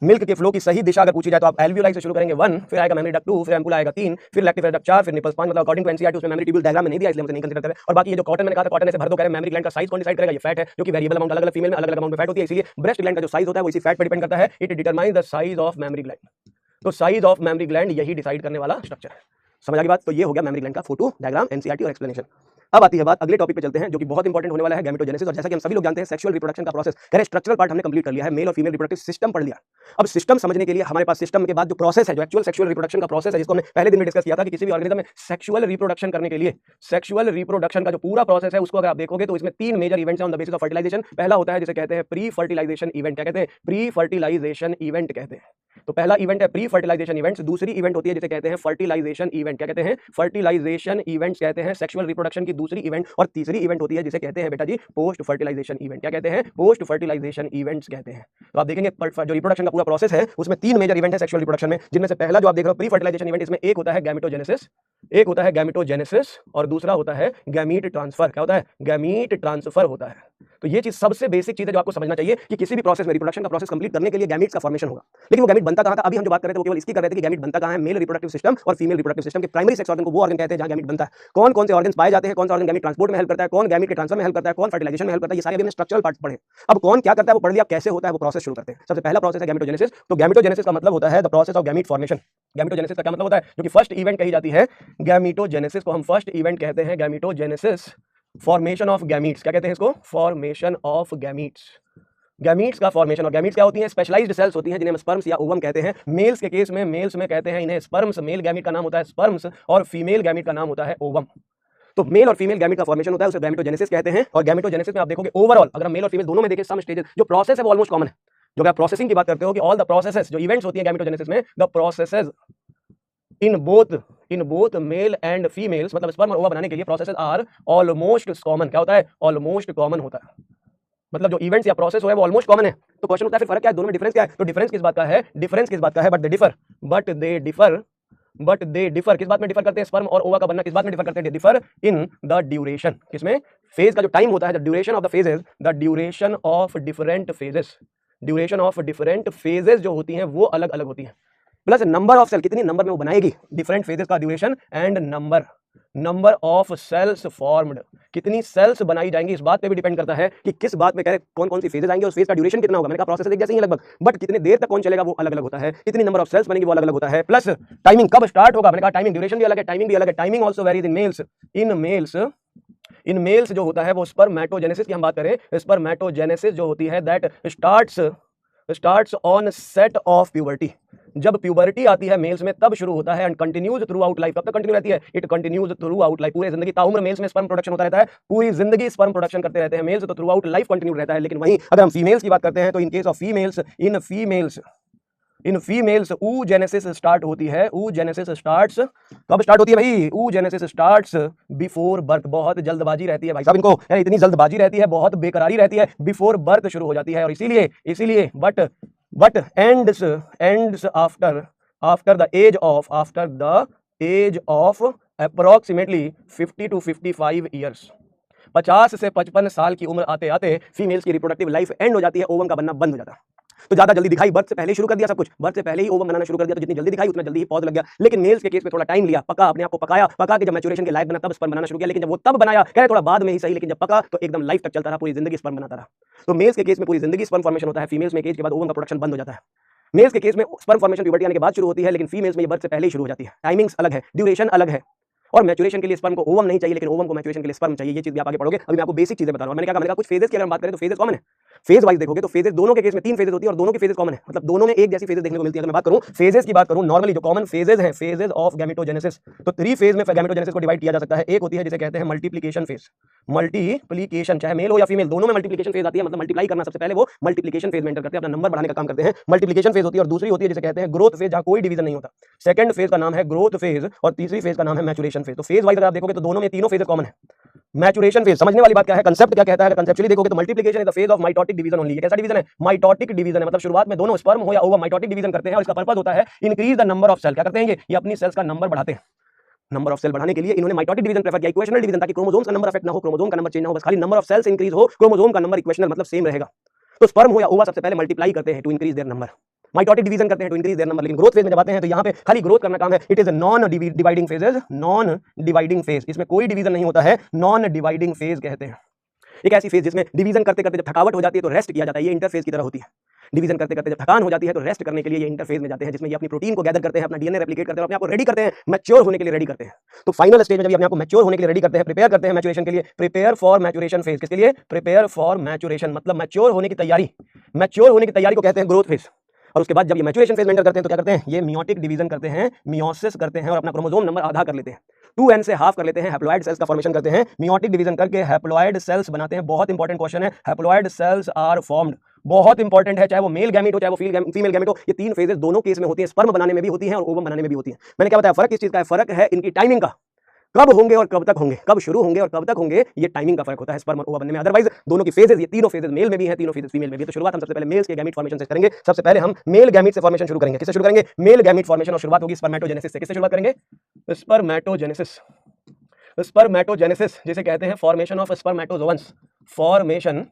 मिल्क के फ्लो की सही दिशा अगर पूछी जाए तो आप एल्वियोलाई से शुरू करेंगे 1, फिर आएगा मेमोरी डक्ट 2, फिर एम्पुला आएगा 3, फिर लैक्टिफेरस डक्ट 4, फिर निपल्स 5। मतलब अकॉर्डिंग टू एनसीईआरटी उसमें मेमोरी ट्यूब्यूल डायग्राम में नहीं दिया, इसलिए हम नहीं कंसीडर कर रहे हैं। और बाकी ये जो कॉटन मैंने कहा था कॉटन से भर दो, कह रहे मेमोरी ग्लैंड का साइज कौन डिसाइड करेगा? ये फैट है, जो कि वेरिएबल अमाउंट अलग अलग फीमेल में अलग अलग अमाउंट में फैट होती है, इसलिए ब्रेस्ट ग्लैंड का जो साइज होता है वो इसी फैट पर डिपेंड करता है। It determines the size of memory gland. तो साइज ऑफ मेमोरी ग्लैंड यही डिसाइड करने वाला स्ट्रक्चर है। समझ आ गई बात? तो ये हो गया मेमोरी ग्लैंड का फोटो डायग्राम, एनसीईआरटी और एक्सप्लेनेशन। अब आती है बात अगले टॉपिक पे चलते हैं जो कि बहुत इंपॉर्टेंट होने वाला है गैमेटोजेनेसिस। और जैसा कि हम सभी लोग जानते हैं सेक्सुअल रिप्रोडक्शन का प्रोसेस, करें स्ट्रक्चरल पार्ट हमने कंप्लीट कर लिया है, मेल और फीमेल रिप्रोडक्टिव सिस्टम पढ़ लिया। अब सिस्टम समझने के लिए हमारे पास सिस्टम के बाद जो प्रोसेस है, जो एक्चुअल सेक्सुअल रिप्रोडक्शन का प्रोसेस है, जिसको हमने पहले दिन में डिस्कस किया था कि किसी भी ऑर्गेनिज्म में सेक्सुअल रिप्रोडक्शन करने के लिए सेक्सुअल रिप्रोडक्शन का जो पूरा प्रोसेस है उसको अगर आप देखोगे तो इसमें 3 मेजर इवेंट्स हैं on the basis of fertilisation. पहला होता है जिसे कहते हैं प्री फर्टिलाइजेशन इवेंट। क्या कहते हैं? प्री फर्टिलाइजेशन इवेंट कहते हैं। तो पहला इवेंट है प्री फर्टिलाइजेशन इवेंट्स। दूसरी इवेंट होती है जिसे कहते हैं फर्टिलाइजेशन इवेंट। क्या कहते हैं? फर्टिलाइजेशन इवेंट्स कहते हैं सेक्सुअल रिप्रोडक्शन की दूसरी इवेंट। और तीसरी इवेंट होती है जिसे कहते हैं बेटा जी पोस्ट फर्टिलाइजेशन इवेंट। क्या कहते हैं? पोस्ट फर्टिलाइजेशन इवेंट्स कहते हैं। तो आप देखेंगे जो रिप्रोडक्शन का पूरा प्रोसेस है उसमें 3 मेजर इवेंट है सेक्सुअल रिप्रोडक्शन में, जिनमें से पहला जो आप देख रहे हो प्री फर्टिलाइजेशन इवेंट, इसमें एक होता है गैमेटोजेनेसिस, एक होता है गैमेटोजेनेसिस और दूसरा होता है गैमीट ट्रांसफर। क्या होता है? गैमीट ट्रांसफर होता है। तो ये चीज सबसे बेसिक चीज है जो आपको समझना चाहिए कि किसी भी प्रोसेस में रिप्रोडक्शन का प्रोसेस कंप्लीट करने के लिए गैमीट्स का फॉर्मेशन होगा। लेकिन वो गैमीट बनता कहां था? अभी हम जो बात कर रहे थे वो केवल इसकी कर रहे थे कि गैमीट बनता कहां है, मेल रिप्रोडक्टिव सिस्टम और फीमेल रिप्रोडक्टिव सिस्टम के प्राइमरी सेक्स ऑर्गन को वो ऑर्गन कहते हैं जहां गैमीट बनता है। कौन कौन से ऑर्गन्स पाए जाते हैं, कौन सा ऑर्गन गैमीट ट्रांसपोर्ट में हेल्प करता है, कौन गैमीट के ट्रांसफर में हेल्प करता है, कौन फर्टिलाइजेशन में हेल्प करता है, ये सारे अभी हमने स्ट्रक्चरल पार्ट्स पढ़े। अब कौन क्या करता है वो पढ़ लिया, कैसे होता है वो प्रोसेस शुरू करते हैं। सबसे पहला प्रोसेस है गैमेटोजेनेसिस। तो गैमेटोजेनेसिस का मतलब होता है the process of gamete formation. Gametogenesis का क्या मतलब होता है? जो कि फर्स्ट इवेंट कही जाती है गैमेटोजेनेसिस को हम फर्स्ट इवेंट कहते हैं गैमेटोजेनेसिस, फॉर्मेशन ऑफ गैमीट्स। क्या कहते हैं इसको? Formation of gametes. गैमीट्स का फॉर्मेशन। और गैमीट्स क्या होती हैं? स्पेशलाइज्ड सेल्स होती हैं जिन्हें हम स्पर्म्स या ओवम कहते हैं। मेल्स के केस में, मेल्स में कहते हैं इन्हें स्पर्म्स, मेल गैमीट का नाम होता है स्पर्म्स और फीमेल गैमीट का नाम होता है ओवम। तो मेल और फीमेल गैमीट का फॉर्मेशन होता है, उसे गैमेटोजेनेसिस कहते हैं। और गैमेटोजेनेसिस में आप देखोगे ओवरऑल अगर हम मेल और फीमेल दोनों में देखें सम स्टेजेस, जो प्रोसेस है वो ऑलमोस्ट कॉमन है। जो आप प्रोसेसिंग की बात करते हो कि ऑल द प्रोसेसेस जो इवेंट्स होती है गैमेटोजेनेसिस में, the processes in both male and females, मतलब स्पर्म और ओवा बनाने के लिए प्रोसेसेस आर ऑलमोस्ट कॉमन। क्या होता है? ऑलमोस्ट कॉमन होता है। मतलब जो इवेंट्स या प्रोसेस हो है वो ऑलमोस्ट कॉमन है। तो क्वेश्चन होता है फिर फर्क क्या है दोनों में, डिफरेंस क्या है? तो डिफरेंस किस बात का है? डिफरेंस किस बात का है? बट दे डिफर किस बात में डिफर करते हैं? स्पर्म और ओवा का बनना किस बात में डिफर करते हैं? Differ in the duration. किसमें? फेज का जो टाइम होता है, the duration of the phases, the duration of different phases, duration of different phases जो होती हैं वो अलग अलग होती हैं। प्लस नंबर ऑफ सेल, कितनी नंबर में वो बनाएगी, डिफरेंट फेजेस का duration, and number of cells formed, कितनी सेल्स बनाई जाएंगी इस बात पे भी डिपेंड करता है कि किस बात में कह रहे कौन कौन सी फेजेस आएंगे, उस फेज का ड्यूरेशन कितना होगा। मैंने कहा प्रोसेस एक जैसे ही है लगभग, बट कितने देर तक कौन चलेगा वो अलग अलग होता है, कितनी नंबर ऑफ सेल्स बनेगी वो अलग अलग होता है। प्लस टाइमिंग कब स्टार्ट होगा, मैंने कहा टाइमिंग, ड्यूरेशन भी अलग है, टाइमिंग भी अलग है। Timing also varies in males जो होता है वो स्पर्मेटोजेनेसिस की हम बात करें, स्पर्मेटोजेनेसिस जो होती है that starts onset of puberty. जब प्यूबर्टी आती है मेल्स में तब शुरू होता है and continues through out life. कब तक कंटिन्यू रहती है? It continues through out life, पूरे जिंदगी ताउम्र मेल्स में स्पर्म प्रोडक्शन होता रहता है, पूरी जिंदगी स्पर्म प्रोडक्शन करते रहते हैं मेल्स, तो थ्रू आउट लाइफ कंटिन्यू रहता है। लेकिन वहीं अगर हम फीमेल्स की बात करते हैं तो in case of females, in females oogenesis start होती है। oogenesis स्टार्ट्स कब स्टार्ट होती है भाई? oogenesis starts before birth. बहुत जल्दबाजी रहती है भाई साहब इनको, इतनी जल्दबाजी रहती है, बहुत बेकरारी रहती है, बिफोर बर्थ शुरू हो जाती है। और इसीलिए but ends after the age of approximately 50 to 55 years. 50 से 55 साल की उम्र आते आते फीमेल्स की रिप्रोडक्टिव लाइफ एंड हो जाती है, ओवम का बनना बंद हो जाता है। तो ज्यादा जल्दी दिखाई, बर्थ से पहले शुरू कर दिया सब कुछ, बर्थ से पहले ही ओवम बनाना शुरू कर दिया, तो जितनी जल्दी दिखाई उतना जल्दी ही पॉज लग गया। लेकिन मेल्स के केस में थोड़ा टाइम लिया, पका, अपने आप को पका के जब मैच्योरेशन के लायक बना तब स्पर्म बनाना शुरू किया। लेकिन जब वो तब बनाया, कह रहे थोड़ा बाद में ही सही, लेकिन जब पका तो एकदम लाइफ तक चलता रहा, पूरी जिंदगी स्पर्म बनाता रहा। तो मेल्स के केस में पूरी जिंदगी स्पर्म फॉर्मेशन होता है, फीमेल्स में एक एज के बाद ओवम का प्रोडक्शन बंद हो जाता है। मेल्स के केस में स्पर्म फॉर्मेशन प्यूबर्टी आने के बाद शुरू होती है, लेकिन फीमेल्स में ये बर्थ से पहले ही शुरू हो जाती है। टाइमिंग्स अलग है, ड्यूरेशन अलग है, और मैच्योरेशन के लिए स्पर्म को ओवम नहीं चाहिए, लेकिन ओवम को मैच्योरेशन के लिए स्पर्म चाहिए। ये चीज भी आप आगे पढ़ोगे। अभी मैं आपको बेसिक चीजें बता रहा हूं। मैंने कहा कुछ फेजेस की अगर हम बात करें तो फेजेस कॉमन है। फेज वाइज देखोगे तो फेजेस दोनों के केस में 3 फेजेस होती है और दोनों की फेजेस कॉमन है, मतलब दोनों में एक जैसी फेजेस देखने को मिलती है। अगर मैं बात करूं फेजेस की बात करूं, नॉर्मली जो कॉमन फेजेस हैं, फेजेस ऑफ गैमेटोजेनेसिस, तो 3 फेज में गैमेटोजेनेसिस को डिवाइड किया जा सकता है। एक होती है जिसे कहते हैं मल्टीप्लिकेशन फेज। मल्टीप्लिकेशन चाहे मेल हो या फीमेल, दोनों में मल्टीप्लिकेशन फेज आती है, मतलब मल्टीप्लाई करना, सबसे पहले वो मल्टीप्लिकेशन फेज में एंटर करते हैं, अपना नंबर बढ़ाने का काम करते हैं। मल्टीप्लिकेशन फेज होती है। और दूसरी होती है जिसे कहते हैं ग्रोथ फेज, जहां कोई डिवीजन नहीं होता। सेकंड फेज का नाम है ग्रोथ फेज और तीसरी फेज का नाम है मैच्योरेशन फेज। तो फेज वाइज अगर आप देखोगे तो दोनों में तीनों फेजेस कॉमन है। मैच्योरेशन फेज समझने वाली बात क्या है, कंसेप्ट क्या कहता है, कंसेप्चुअली देखोगे तो multiplication is the phase of mitotic division only. ये कैसा डिवीजन है? माइटोटिक डिवीजन है, मतलब शुरुआत में दोनों स्पर्म हो या ओवम माइटोटिक डिवीजन करते हैं और इसका पर्पस होता है increase the number of cell. क्या करते हैं ये अपनी सेल्स का नंबर बढ़ाते हैं। नंबर ऑफ सेल बढ़ाने के लिए इन्होंने माइटोटिक डिवीजन प्रेफर किया, इक्वेशनल डिवीजन, ताकि क्रोमोसोम्स का नंबर अफेक्ट ना हो, क्रोमोसोम का नंबर चेंज ना हो, बस खाली नंबर ऑफ सेल्स इंक्रीज हो, क्रोमोसोम का नंबर इक्वेशनल मतलब सेम रहेगा। तो स्पर्म हो या ओवा सबसे पहले मल्टीप्लाई करते हैं to increase their number, mitotic division करते हैं टू इंक्रीज देयर नंबर। लेकिन ग्रोथ फेज में जब आते हैं तो यहाँ पे खाली ग्रोथ करना काम है। It is non dividing phases, non dividing phase, इसमें कोई डिवीजन नहीं होता है, नॉन डिवाइडिंग फेज कहते हैं। एक ऐसी फेज जिसमें डिवीजन करते करते जब थकावट हो जाती है तो रेस्ट किया जाता है, ये इंटरफेज की तरह होती है। डिवीजन करते करते जब थकान हो जाती है तो रेस्ट करने के लिए ये इंटरफेज में जाते हैं, जिसमें ये अपनी प्रोटीन को गैदर करते हैं, अपना डीएनए रेप्लिकेट करते हैं और अपने आप को रेडी करते हैं, मैच्योर होने के लिए रेडी करते हैं। तो फाइनल स्टेज में जब ये अपने आप को मैच्योर होने के लिए रेडी करते हैं, प्रिपेयर करते हैं मैच्योरेशन के लिए, प्रिपेयर फॉर मैच्योरेशन फेज, किसके लिए? प्रिपेयर फॉर मैच्योरेशन, मतलब मैच्योर होने की तैयारी। मैच्योर होने की तैयारी को कहते हैं ग्रोथ फेज। और उसके बाद जब ये मैच्योरेशन फेज में एंटर करते हैं तो क्या करते हैं? ये मियोटिक डिवीजन करते हैं, मियोसिस करते हैं और अपना क्रोमोसोम नंबर आधा कर लेते हैं, 2n से हाफ कर लेते हैं, हैप्लॉइड सेल्स का फॉर्मेशन करते हैं, मियोटिक डिवीजन करके हैप्लॉइड सेल्स बनाते हैं। बहुत इंपॉर्टेंट क्वेश्चन है, हैप्लॉइड सेल्स आर फॉर्म्ड, बहुत इंपॉर्टेंट है, चाहे वो मेल गैमेट हो चाहे वो फीमेल गैमेट हो, ये तीन फेजेस दोनों केस में होती है, स्पर्म बनाने में भी होती है और ओवम बनाने में भी होती है। मैंने क्या बताया? फर्क किस चीज का है? फर्क है इनकी टाइमिंग का, कब होंगे और कब तक होंगे, कब शुरू होंगे और कब तक होंगे, ये टाइमिंग का फर्क होता है स्पर्म और ओवा बनने में। अदरवाइज दोनों की फेजेस, ये तीनों फेजेस मेल में भी है, तीनों फेजेस फीमेल में भी है। तो शुरुआत हम सबसे पहले मेल्स के गैमेट फॉर्मेशन से करेंगे। सबसे पहले हम मेल गैमेट से फॉर्मेशन शुरू करेंगे। किससे शुरू करेंगे? मेल गैमेट फॉर्मेशन, और शुरुआत होगी स्पर्मेटोजेनेसिस से। किससे शुरुआत करेंगे? स्पर्मेटोजेनेसिस। स्पर्मेटोजेनेसिस जिसे कहते हैं फॉर्मेशन ऑफ स्पर्मेटोजोन्स, फॉर्मेशन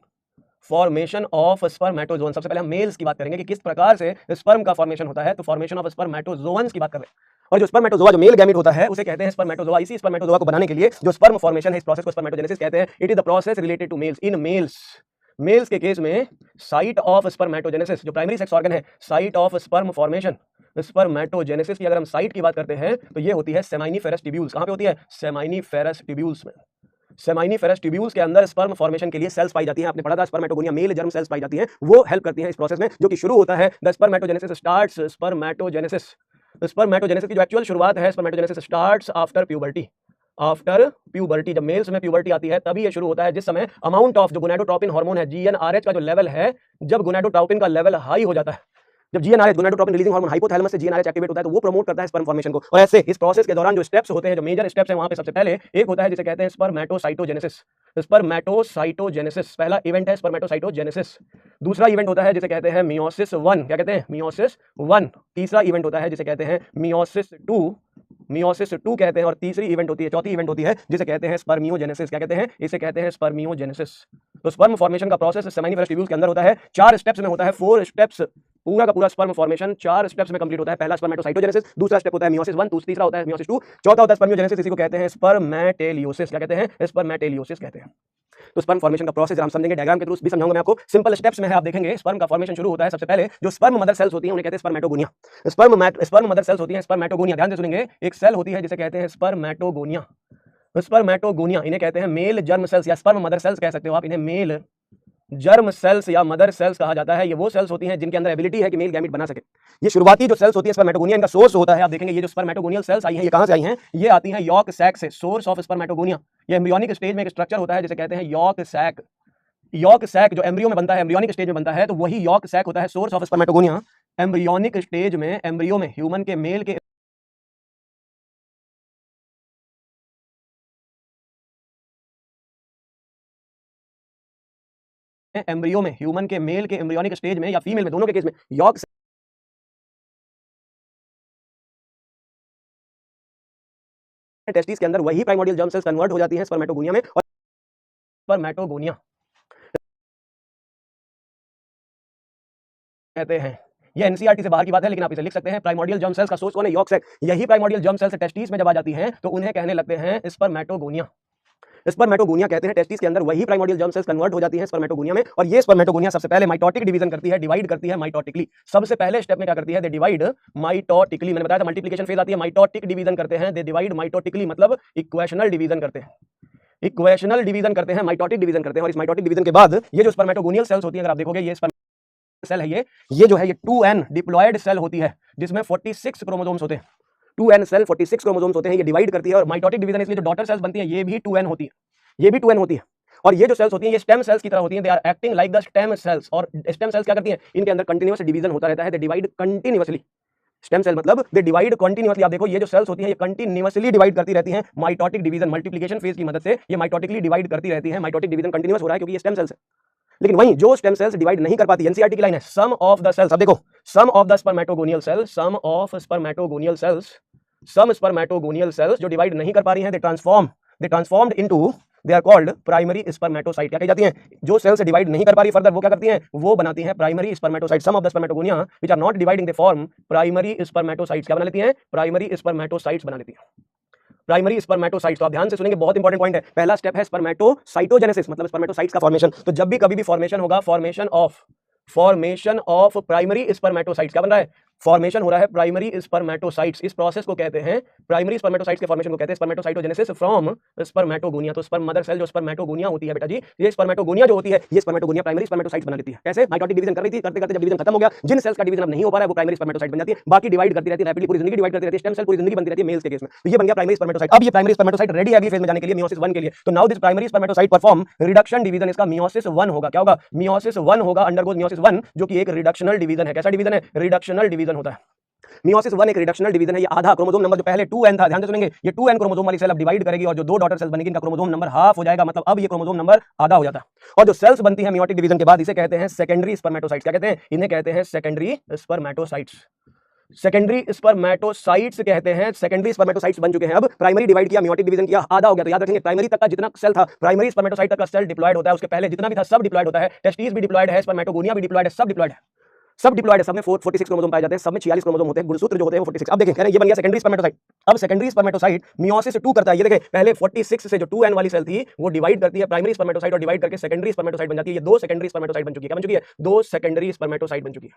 ऑफ स्पर्मेटोजोन। सबसे पहले हम मेल्स की बात करेंगे कि किस प्रकार से स्पर्म का फॉर्मेशन होता है, तो फॉर्मेशन ऑफ स्पर्मेटोजोन्स की बात कर रहे हैं। और जो स्पर्मेटोजोआ, जो मेल गैमेट होता है, उसे कहते हैं स्पर्मेटोजोआ। इसी स्पर्मेटोजोआ को बनाने के लिए जो स्पर्म फॉर्मेशन है, इस प्रोसेस को स्पर्मेटोजेनेसिस कहते हैं। It is the process related to males. इन मेल्स के केस में साइट ऑफ स्पर्मेटोजेनेसिस, जो प्राइमरी सेक्स ऑर्गन है, site of sperm formation, spermatogenesis की अगर हम साइट की बात करते हैं तो ये होती है सेमाइनिफेरस ट्यूब्यूल्स। कहां पे होती है? सेमाइनिफेरस ट्यूब्यूल्स में। सेमाइनिफेरस ट्यूब्यूल्स के अंदर स्पर्म फॉर्मेशन के लिए सेल्स पाई जाती हैं। आपने पढ़ा था स्पर्मेटोगोनिया, मेल जर्म सेल्स पाई जाती हैं, वो हेल्प करती हैं इस प्रोसेस में, जो कि शुरू होता है द स्पर्मेटोजेनेसिस स्टार्ट्स, स्पर्मेटोजेनेसिस की जो एक्चुअल शुरुआत है, spermatogenesis starts after puberty. After puberty, जब मेल्स में प्यूबर्टी आती है तभी ये शुरू होता है, जिस समय अमाउंट ऑफ जो गोनाडोट्रोपिन हार्मोन है, जीएनआरएच का जो लेवल है, जब गोनाडोट्रोपिन का लेवल हाई हो जाता है, जब GnRH, gonadotropin releasing hormone, hypothalamus से जीएनआरएच एक्टिवेट होता है, तो वो प्रमोट करता है स्पर्म फॉर्मेशन को। और ऐसे इस प्रोसेस के दौरान जो स्टेप्स होते हैं, जो मेजर स्टेप्स हैं, वहां पे सबसे पहले एक होता है जिसे कहते हैं स्पर्मेटोसाइटोजेनेसिस। स्पर्मेटोसाइटोजेनेसिस पहला इवेंट है, स्पर्मेटोसाइटोजेनेसिस। दूसरा इवेंट होता है जिसे कहते हैं मियोसिस 1। क्या कहते हैं? मियोसिस 1। तीसरा इवेंट होता है जिसे कहते हैं मियोसिस 2, मियोसिस 2 कहते हैं। और तीसरी इवेंट होती है, चौथी इवेंट होती है जिसे कहते हैं स्पर्मियोजेनेसिस। क्या कहते हैं? इसे कहते हैं स्पर्मियोजेनेसिस। तो स्पर्म फॉर्मेशन का प्रोसेस सेमाइनिफेरस ट्यूब्यूल्स के अंदर होता है, 4 स्टेप्स में होता है, 4 स्टेप्स, पूरा का पूरा स्पर्म फॉर्मेशन 4 स्टेप्स में कंप्लीट होता है। पहला स्पर्मेटोसाइटोजेनेसिस, दूसरा स्टेप होता है मियोसिस 1, तीसरा होता है मियोसिस 2, चौथा होता है स्पर्मियोजेनेसिस। इसी को कहते हैं स्पर्मेटेलियोसिस। क्या कहते हैं? स्पर्मेटेलियोसिस कहते हैं। तो स्पर्म फॉर्मेशन का प्रोसेस हम समझेंगे, डायग्राम के थ्रू भी समझाऊंगा मैं आपको, सिंपल स्टेप्स में है, आप देखेंगे। स्पर्म का फॉर्मेशन शुरू होता है सबसे पहले, जो स्पर्म मदर सेल्स होती हैं उन्हें कहते हैं स्पर्मेटोगोनिया। स्पर्म मदर सेल्स होती हैं स्पर्मेटोगोनिया। ध्यान से सुनेंगे, एक सेल होती है जिसे कहते हैं स्पर्मेटोगोनिया। स्पर्मेटोगोनिया इन्हें कहते हैं मेल जर्म सेल्स या स्पर्म मदर सेल्स कह सकते हो आप इन्हें, मेल जर्म सेल्स या मदर सेल्स कहा जाता है। ये वो सेल्स होती हैं जिनके अंदर एबिलिटी है कि मेल गैमेट बना सके। ये शुरुआती जो सेल्स होती है स्पर्मेटोगोनिया, इनका सोर्स होता है, आप देखेंगे ये जो स्पर्मेटोगोनियल सेल्स आई हैं, ये कहां से आई हैं? ये आती हैं यॉक सैक से। सोर्स ऑफ स्पर्मेटोगोनिया, ये एम्ब्रियोनिक स्टेज में एक स्ट्रक्चर होता है जिसे कहते हैं यॉक सैक। यॉक सैक जो एम्ब्रियो में बनता है, एम्ब्रियोनिक स्टेज में बनता है, तो वही यॉक सैक होता है source of spermatogonia. Embryonic stage में, एम्ब्रियो में, ह्यूमन के मेल के एम्ब्रियो में, ह्यूमन के मेल के एम्ब्रियोनिक स्टेज में या फीमेल में, दोनों के केस में यॉक टेस्टिस के अंदर वही प्राइमोर्डियल जर्म सेल्स कन्वर्ट हो जाती हैं स्पर्मेटोगोनिया में। और स्पर्मेटोगोनिया कहते हैं, ये एनसीईआरटी से बाहर की बात है लेकिन आप इसे लिख सकते हैं। प्राइमोर्डियल जर्म सेल्स का सोर्स कौन है? Yolk sac. यही प्राइमोर्डियल जर्म सेल्स टेस्टिस में जब आ जाती हैं तो उन्हें कहने लगते हैं स्पर्मेटोगोनिया। स्पर्मेटोगोनिया कहते हैं टेस्टिस के अंदर वही प्राइमोर्डियल जर्म सेल्स कन्वर्ट हो जाती हैं स्पर्मेटोगोनिया में। और ये स्पर्मेटोगोनिया सबसे पहले माइटोटिक डिवीजन करती है, डिवाइड करती है माइटोटिकली। सबसे पहले स्टेप में क्या करती है? They divide mitotically. मैंने बताया था मल्टीप्लिकेशन फेज आती है, माइटोटिक डिवीजन करते हैं, दे डिवाइड माइटोटिकली, मतलब इक्वेशनल डिवीजन करते हैं, इक्वेशनल डिवीजन करते हैं, माइटोटिक डिवीजन करते हैं। और इस माइटोटिक डिवीजन के बाद ये जो स्पर्मेटोगोनियल सेल्स होती है, अगर आप देखोगे ये सेल है, ये जो है ये 2n डिप्लॉयड सेल होती है जिसमें 46 क्रोमोसोम्स होते हैं। 2n सेल 46 क्रोमोसोम्स होते हैं, ये डिवाइड करती है। और माइटोटिक डिवीजन इसलिए जो डॉटर सेल्स बनती हैं ये भी 2n होती है, ये भी 2n होती है। और ये जो सेल्स होती हैं ये स्टेम सेल्स की तरह होती हैं, they are acting like the stem cells. और स्टेम सेल्स क्या करती हैं? इनके अंदर कंटिन्यूअस डिवीजन होता रहता है, they divide continuously. Stem cell मतलब दे डिवाइड कंटिन्यूअसली। आप देखो ये जो सेल्स होती हैं ये कंटिन्यूअसली डिवाइड करती रहती हैं। माइटोटिक डिवीजन मल्टीप्लिकेशन फेज की मदद से ये माइटोटिकली डिवाइड करती रहती हैं। माइटोटिक डिवीजन कंटिन्यूअस हो रहा है क्योंकि ये स्टेम सेल्स है। लेकिन वहीं जो स्टेम सेल्स डिवाइड नहीं कर पाती, एनसीईआरटी की लाइन है, सम ऑफ द सेल्स, अब देखो, some of the spermatogonial cells, some of spermatogonial cells, some spermatogonial cells जो डिवाइड नहीं कर पा रही हैं, they transformed into, they are called primary spermatocyte. क्या कही जाती हैं? जो सेल्स डिवाइड नहीं कर पा रही फर्दर, वो क्या करती हैं? वो बनाती हैं primary spermatocyte. Some of the spermatogonia which are not dividing they form primary spermatocytes. क्या बना लेती हैं? प्राइमरी स्पर्मेटोसाइट्स बना लेती हैं, प्राइमरी स्पर्मेटोसाइट्स। तो आप ध्यान से सुनेंगे, बहुत इंपॉर्टेंट पॉइंट है। पहला स्टेप है स्पर्मेटोसाइटोजेनेसिस, मतलब स्पर्मेटोसाइट्स का फॉर्मेशन। तो जब भी कभी भी फॉर्मेशन होगा, formation of formation of primary spermatocytes. क्या बन रहा है? फॉर्मेशन हो रहा है प्राइमरी स्पर्मेटोसाइट्स। इस प्रोसेस को कहते हैं, प्राइमरी स्पर्मेटोसाइट्स के फॉर्मेशन को कहते हैं स्पर्मेटोसाइटोजेनेसिस फ्रॉम स्पर्मेटोगोनिया। तो स्पर्म मदर सेल जो स्पर्मेटोगोनिया होती है बेटा जी, ये स्पर्मेटोगोनिया जो होती है, ये स्पर्मेटोगोनिया प्राइमरी स्पर्मेटोसाइट्स बना लेती है। कैसे? माइटोटिक डिवीजन कर रही थी, करते करते जब डिवीजन खत्म हो गया, जिन सेल्स का डिवीजन अब नहीं हो पा रहा है वो प्राइमरी स्पर्मेटोसाइट बन जाती है, बाकी डिवाइड करती रहती है रैपिडली, पूरी जिंदगी डिवाइड करती रहती है, स्टेम सेल पूरी जिंदगी बनती रहती है मेल्स के केस में। तो ये बन गया प्राइमरी स्पर्मेटोसाइट। अब ये प्राइमरी स्पर्मेटोसाइट रेडी है अगली फेज में जाने के लिए, मियोसिस 1 के लिए। तो now this primary spermatocyte perform reduction division, इसका मियोसिस 1 होगा। क्या होगा? मियोसिस 1 होगा, अंडरगोज मियोसिस 1, जो कि एक रिडक्शनल डिवीजन है। कैसा डिवीजन है? रिडक्शनल डिवीजन होता है। मियोसिस 1 एक रिडक्शनल डिवीजन है। ये आधा क्रोमोसोम नंबर जो पहले 2n था, ध्यान से सुनेंगे, ये 2n क्रोमोसोम वाली सेल अब डिवाइड करेगी और जो दो डॉटर सेल्स बनेगी इनका क्रोमोसोम नंबर हाफ हो जाएगा, मतलब अब ये क्रोमोसोम नंबर आधा हो जाता है। और जो सेल्स बनती है मियोटिक डिवीजन के बाद, इसे कहते हैं सेकेंडरी स्पर्मेटोसाइट्स। क्या कहते हैं? इन्हें कहते हैं सेकेंडरी स्पर्मेटोसाइट्स। सेकेंडरी स्पर्मेटोसाइट्स कहते हैं। सेकेंडरी स्पर्मेटोसाइट्स बन चुके हैं। अब प्राइमरी डिवाइड किया, मियोटिक डिवीजन किया, आधा हो गया। तो याद रखेंगे प्राइमरी तक का जितना सेल था, प्राइमरी स्पर्मेटोसाइट तक का सेल डिप्लॉयड होता है, उसके पहले जितना भी था सब डिप्लॉयड होता है। टेस्टिस भी डिप्लॉयड है, स्पर्मेटोगोनिया भी डिप्लॉयड है, सब डिप्लॉयड है, सब डिप्लॉयड है। सब में 46 क्रोमोसोम पाए जाते हैं, सब में 46 क्रोमोसोम होते हैं, गुणसूत्र जो होते हैं वो 46। अब देखें, कह रहे हैं ये बन गया सेकेंडरी स्पर्मेटोसाइट। अब सेकेंडरी स्पर्मेटोसाइट मियोसिस 2 करता है। ये देखें, पहले 46 से जो 2n वाली सेल थी वो डिवाइड करती है प्राइमरी स्पर्मेटोसाइट और डिवाइड करके सेकेंडरी स्पर्मेटोसाइट बन जाती है। ये दो सेकेंडरी स्पर्मेटोसाइट बन चुकी है। क्या बन चुकी है? दो सेकेंडरी स्पर्मेटोसाइट बन चुकी है।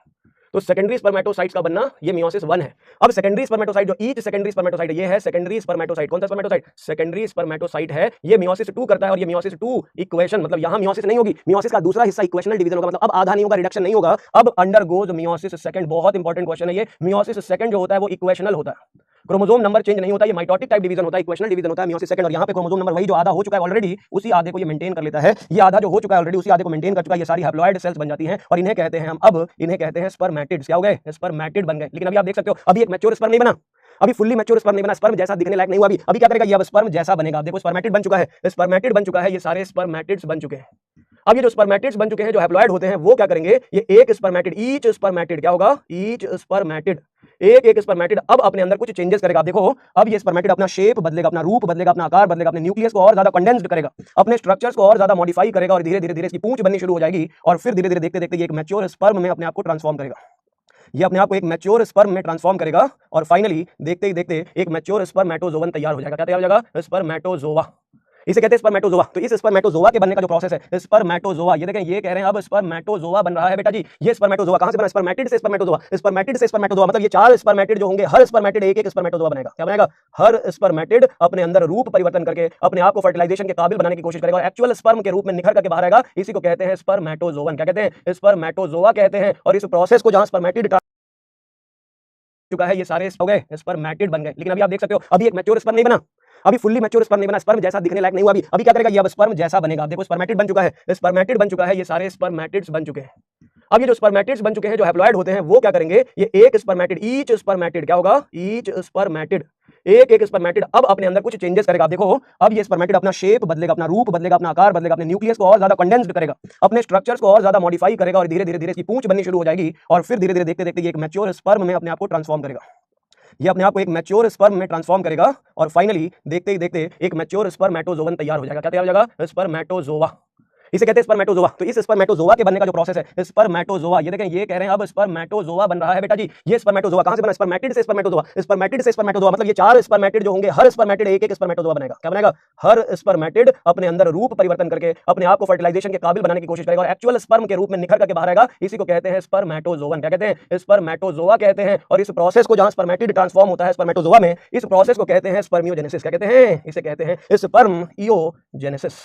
तो सेकेंडरी स्पर्मेटोसाइट्स का बनना ये मियोसिस 1 है। अब सेकेंडरी स्पर्मेटोसाइट जो ईच सेकेंडरी स्पर्मेटोसाइट ये है सेकेंडरी स्पर्मेटोसाइट। कौन सा स्पर्मेटोसाइट? सेकेंडरी स्पर्मेटोसाइट है। ये मियोसिस 2 करता है और ये मियोसिस 2 इक्वेशन, मतलब यहां मियोसिस नहीं होगी, मियोसिस का दूसरा हिस्सा इक्वेशनल डिवीजन होगा, मतलब अब आधा नहीं होगा, रिडक्शन नहीं होगा, अब अंडरगोज मियोसिस सेकंड। बहुत इंपॉर्टेंट क्वेश्चन है ये। मियोसिस सेकंड जो होता है वो इक्वेशनल होता है, क्रोमोसोम नंबर चेंज नहीं होता, ये माइटोटिक टाइप डिवीजन होता है, इक्वेशनल डिवीजन होता है मियोसिस सेकंड। और यहाँ पे क्रोमोसोम नंबर वही जो आधा हो चुका है ऑलरेडी, उसी आधे को ये मेंटेन कर लेता है। ये आधा जो हो चुका है ऑलरेडी, उसी आधे को मेंटेन कर चुका है। ये सारी हैप्लॉइड सेल्स बन जाती हैं और इन्हें कहते हैं हम, अब इन्हें कहते हैं स्पर्मेटिड्स। क्या हो गए? स्पर्मेटिड बन गए। लेकिन अभी आप देख सकते हो, अभी एक मैच्योर स्पर्म नहीं बना, अभी फुल्ली मैच्योर स्पर्म नहीं बना, स्पर्म जैसा दिखने लायक नहीं हुआ। अभी क्या करेगा? ये अब स्पर्म जैसा बनेगा। देखो स्पर्मेटिड बन चुका है, स्पर्मेटिड बन चुका है, ये सारे स्पर्मेटिड्स बन चुके हैं। अब ये जो स्पर्मेटिड्स बन चुके हैं, जो हैप्लॉइड होते हैं, वो क्या करेंगे? ये एक स्पर्मेटिड, ईच स्पर्मेटिड क्या होगा? ईच स्पर्मेटिड, एक एक स्पर्मेटिड अब अपने अंदर कुछ चेंजेस करेगा। देखो अब ये स्पर्मेटिड अपना शेप बदलेगा, अपना रूप बदलेगा, अपना आकार बदलेगा, अपने न्यूक्लियस को और ज्यादा कंडेंस्ड करेगा, अपने स्ट्रक्चर्स को और ज्यादा मॉडिफाई करेगा और धीरे धीरे धीरे इसकी पूंछ बननी शुरू हो जाएगी और फिर धीरे धीरे देखते देखते ये एक मैच्योर स्पर्म में अपने आप को ट्रांसफॉर्म करेगा। ये अपने आप को एक मैच्योर स्पर्म में ट्रांसफॉर्म करेगा और फाइनली देखते ही देखते एक मैच्योर स्पर्मेटोजोवन तैयार हो जाएगा। क्या तैयार हो जाएगा? स्पर्मेटोजोवा। इसे कहते हैं स्पर्मेटोजोआ। तो इस स्पर्मेटोजोआ के बनने का जो प्रोसेस है स्पर्मेटोजोआ, ये देखें, ये कह रहे हैं अब स्पर्मेटोजोआ बन रहा है बेटा जी। ये स्पर्मेटोजोआ कहां से बना? स्पर्मेटिड से स्पर्मेटोजोआ, स्पर्मेटिड से स्पर्मेटोजोआ, मतलब ये 4 स्पर्मेटिड जो होंगे, हर स्पर्मेटिड एक एक स्पर्मेटोजोआ बनेगा। क्या बनेगा? हर स्पर्मेटिड अपने अंदर रूप परिवर्तन करके अपने आप को फर्टिलाइजेशन के काबिल बनाने की कोशिश करेगा और एक्चुअल स्पर्म के रूप में निखर करके बाहर आएगा। इसी को कहते हैं स्पर्मेटोजोवन। क्या कहते हैं? स्पर्मेटोजोआ कहते हैं। और इस प्रोसेस को जहां स्पर्मेटिड चुका है, ये सारे हो गए स्पर्मेटिड बन गए। लेकिन अभी आप देख सकते हो, अभी एक मैच्योर स्पर्म नहीं बना, अभी फुल्ली मैच्योर स्पर्म नहीं बना, स्पर्म जैसा दिखने लायक नहीं हुआ। अभी क्या करेगा? ये अब स्पर्म जैसा बनेगा। देखो स्पर्मेटिड बन चुका है, स्पर्मेटिड बन चुका है, ये सारे स्पर्मेटिड्स बन चुके हैं। अब ये जो स्पर्मेटिड्स बन चुके हैं, जो हैप्लॉइड होते हैं, वो क्या करेंगे? ये एक स्पर्मेटिड, ईच स्पर्मेटिड क्या होगा? ईच स्पर्मेटिड, एक एक स्पर्मेटिड अब अपने अंदर कुछ चेंजेस करेगा। देखो अब ये स्पर्मेटिड अपना शेप बदलेगा, अपना रूप बदलेगा, अपना आकार बदलेगा, अपने न्यूक्लियस को और ज्यादा कंडेंस्ड करेगा, अपने स्ट्रक्चर्स को और ज्यादा मॉडिफाई करेगा और धीरे धीरे धीरे इसकी पूंछ बननी शुरू हो जाएगी और फिर धीरे धीरे देखते देखते ये एक मैच्योर स्पर्म में अपने आप को ट्रांसफॉर्म करेगा। ये अपने आप को एक मैच्योर स्पर्म में ट्रांसफॉर्म करेगा और फाइनली देखते ही देखते एक मैच्योर स्पर्मेटोजोवन तैयार हो जाएगा। क्या तैयार हो जाएगा? स्पर्मेटोजोआ। इसे कहते हैं स्पर्मेटोजोआ। तो इस स्पर्मेटोजोआ के बनने का जो प्रोसेस है स्पर्मेटोजोआ, ये देखें, ये कह रहे हैं अब स्पर्मेटोजोआ बन रहा है बेटा जी। ये स्पर्मेटोजोआ कहां से बना? स्पर्मेटिड से स्पर्मेटोजोआ, स्पर्मेटिड से स्पर्मेटोजोआ, मतलब ये 4 स्पर्मेटिड जो होंगे, हर स्पर्मेटिड एक एक स्पर्मेटोजोआ बनेगा। क्या बनेगा? हर स्पर्मेटिड अपने अंदर रूप परिवर्तन करके अपने आप को फर्टिलाइजेशन के काबिल बनाने की कोशिश करेगा और एक्चुअल स्पर्म के रूप में निखर करके बाहर आएगा। इसी को कहते हैं स्पर्मेटोजोवन। क्या कहते हैं? स्पर्मेटोजोआ कहते हैं। और इस प्रोसेस को जहां स्पर्मेटिड ट्रांसफॉर्म होता है स्पर्मेटोजोआ में, इस प्रोसेस को कहते हैं स्पर्मियोजेनेसिस। क्या कहते हैं? इसे कहते हैं स्पर्मियोजेनेसिस।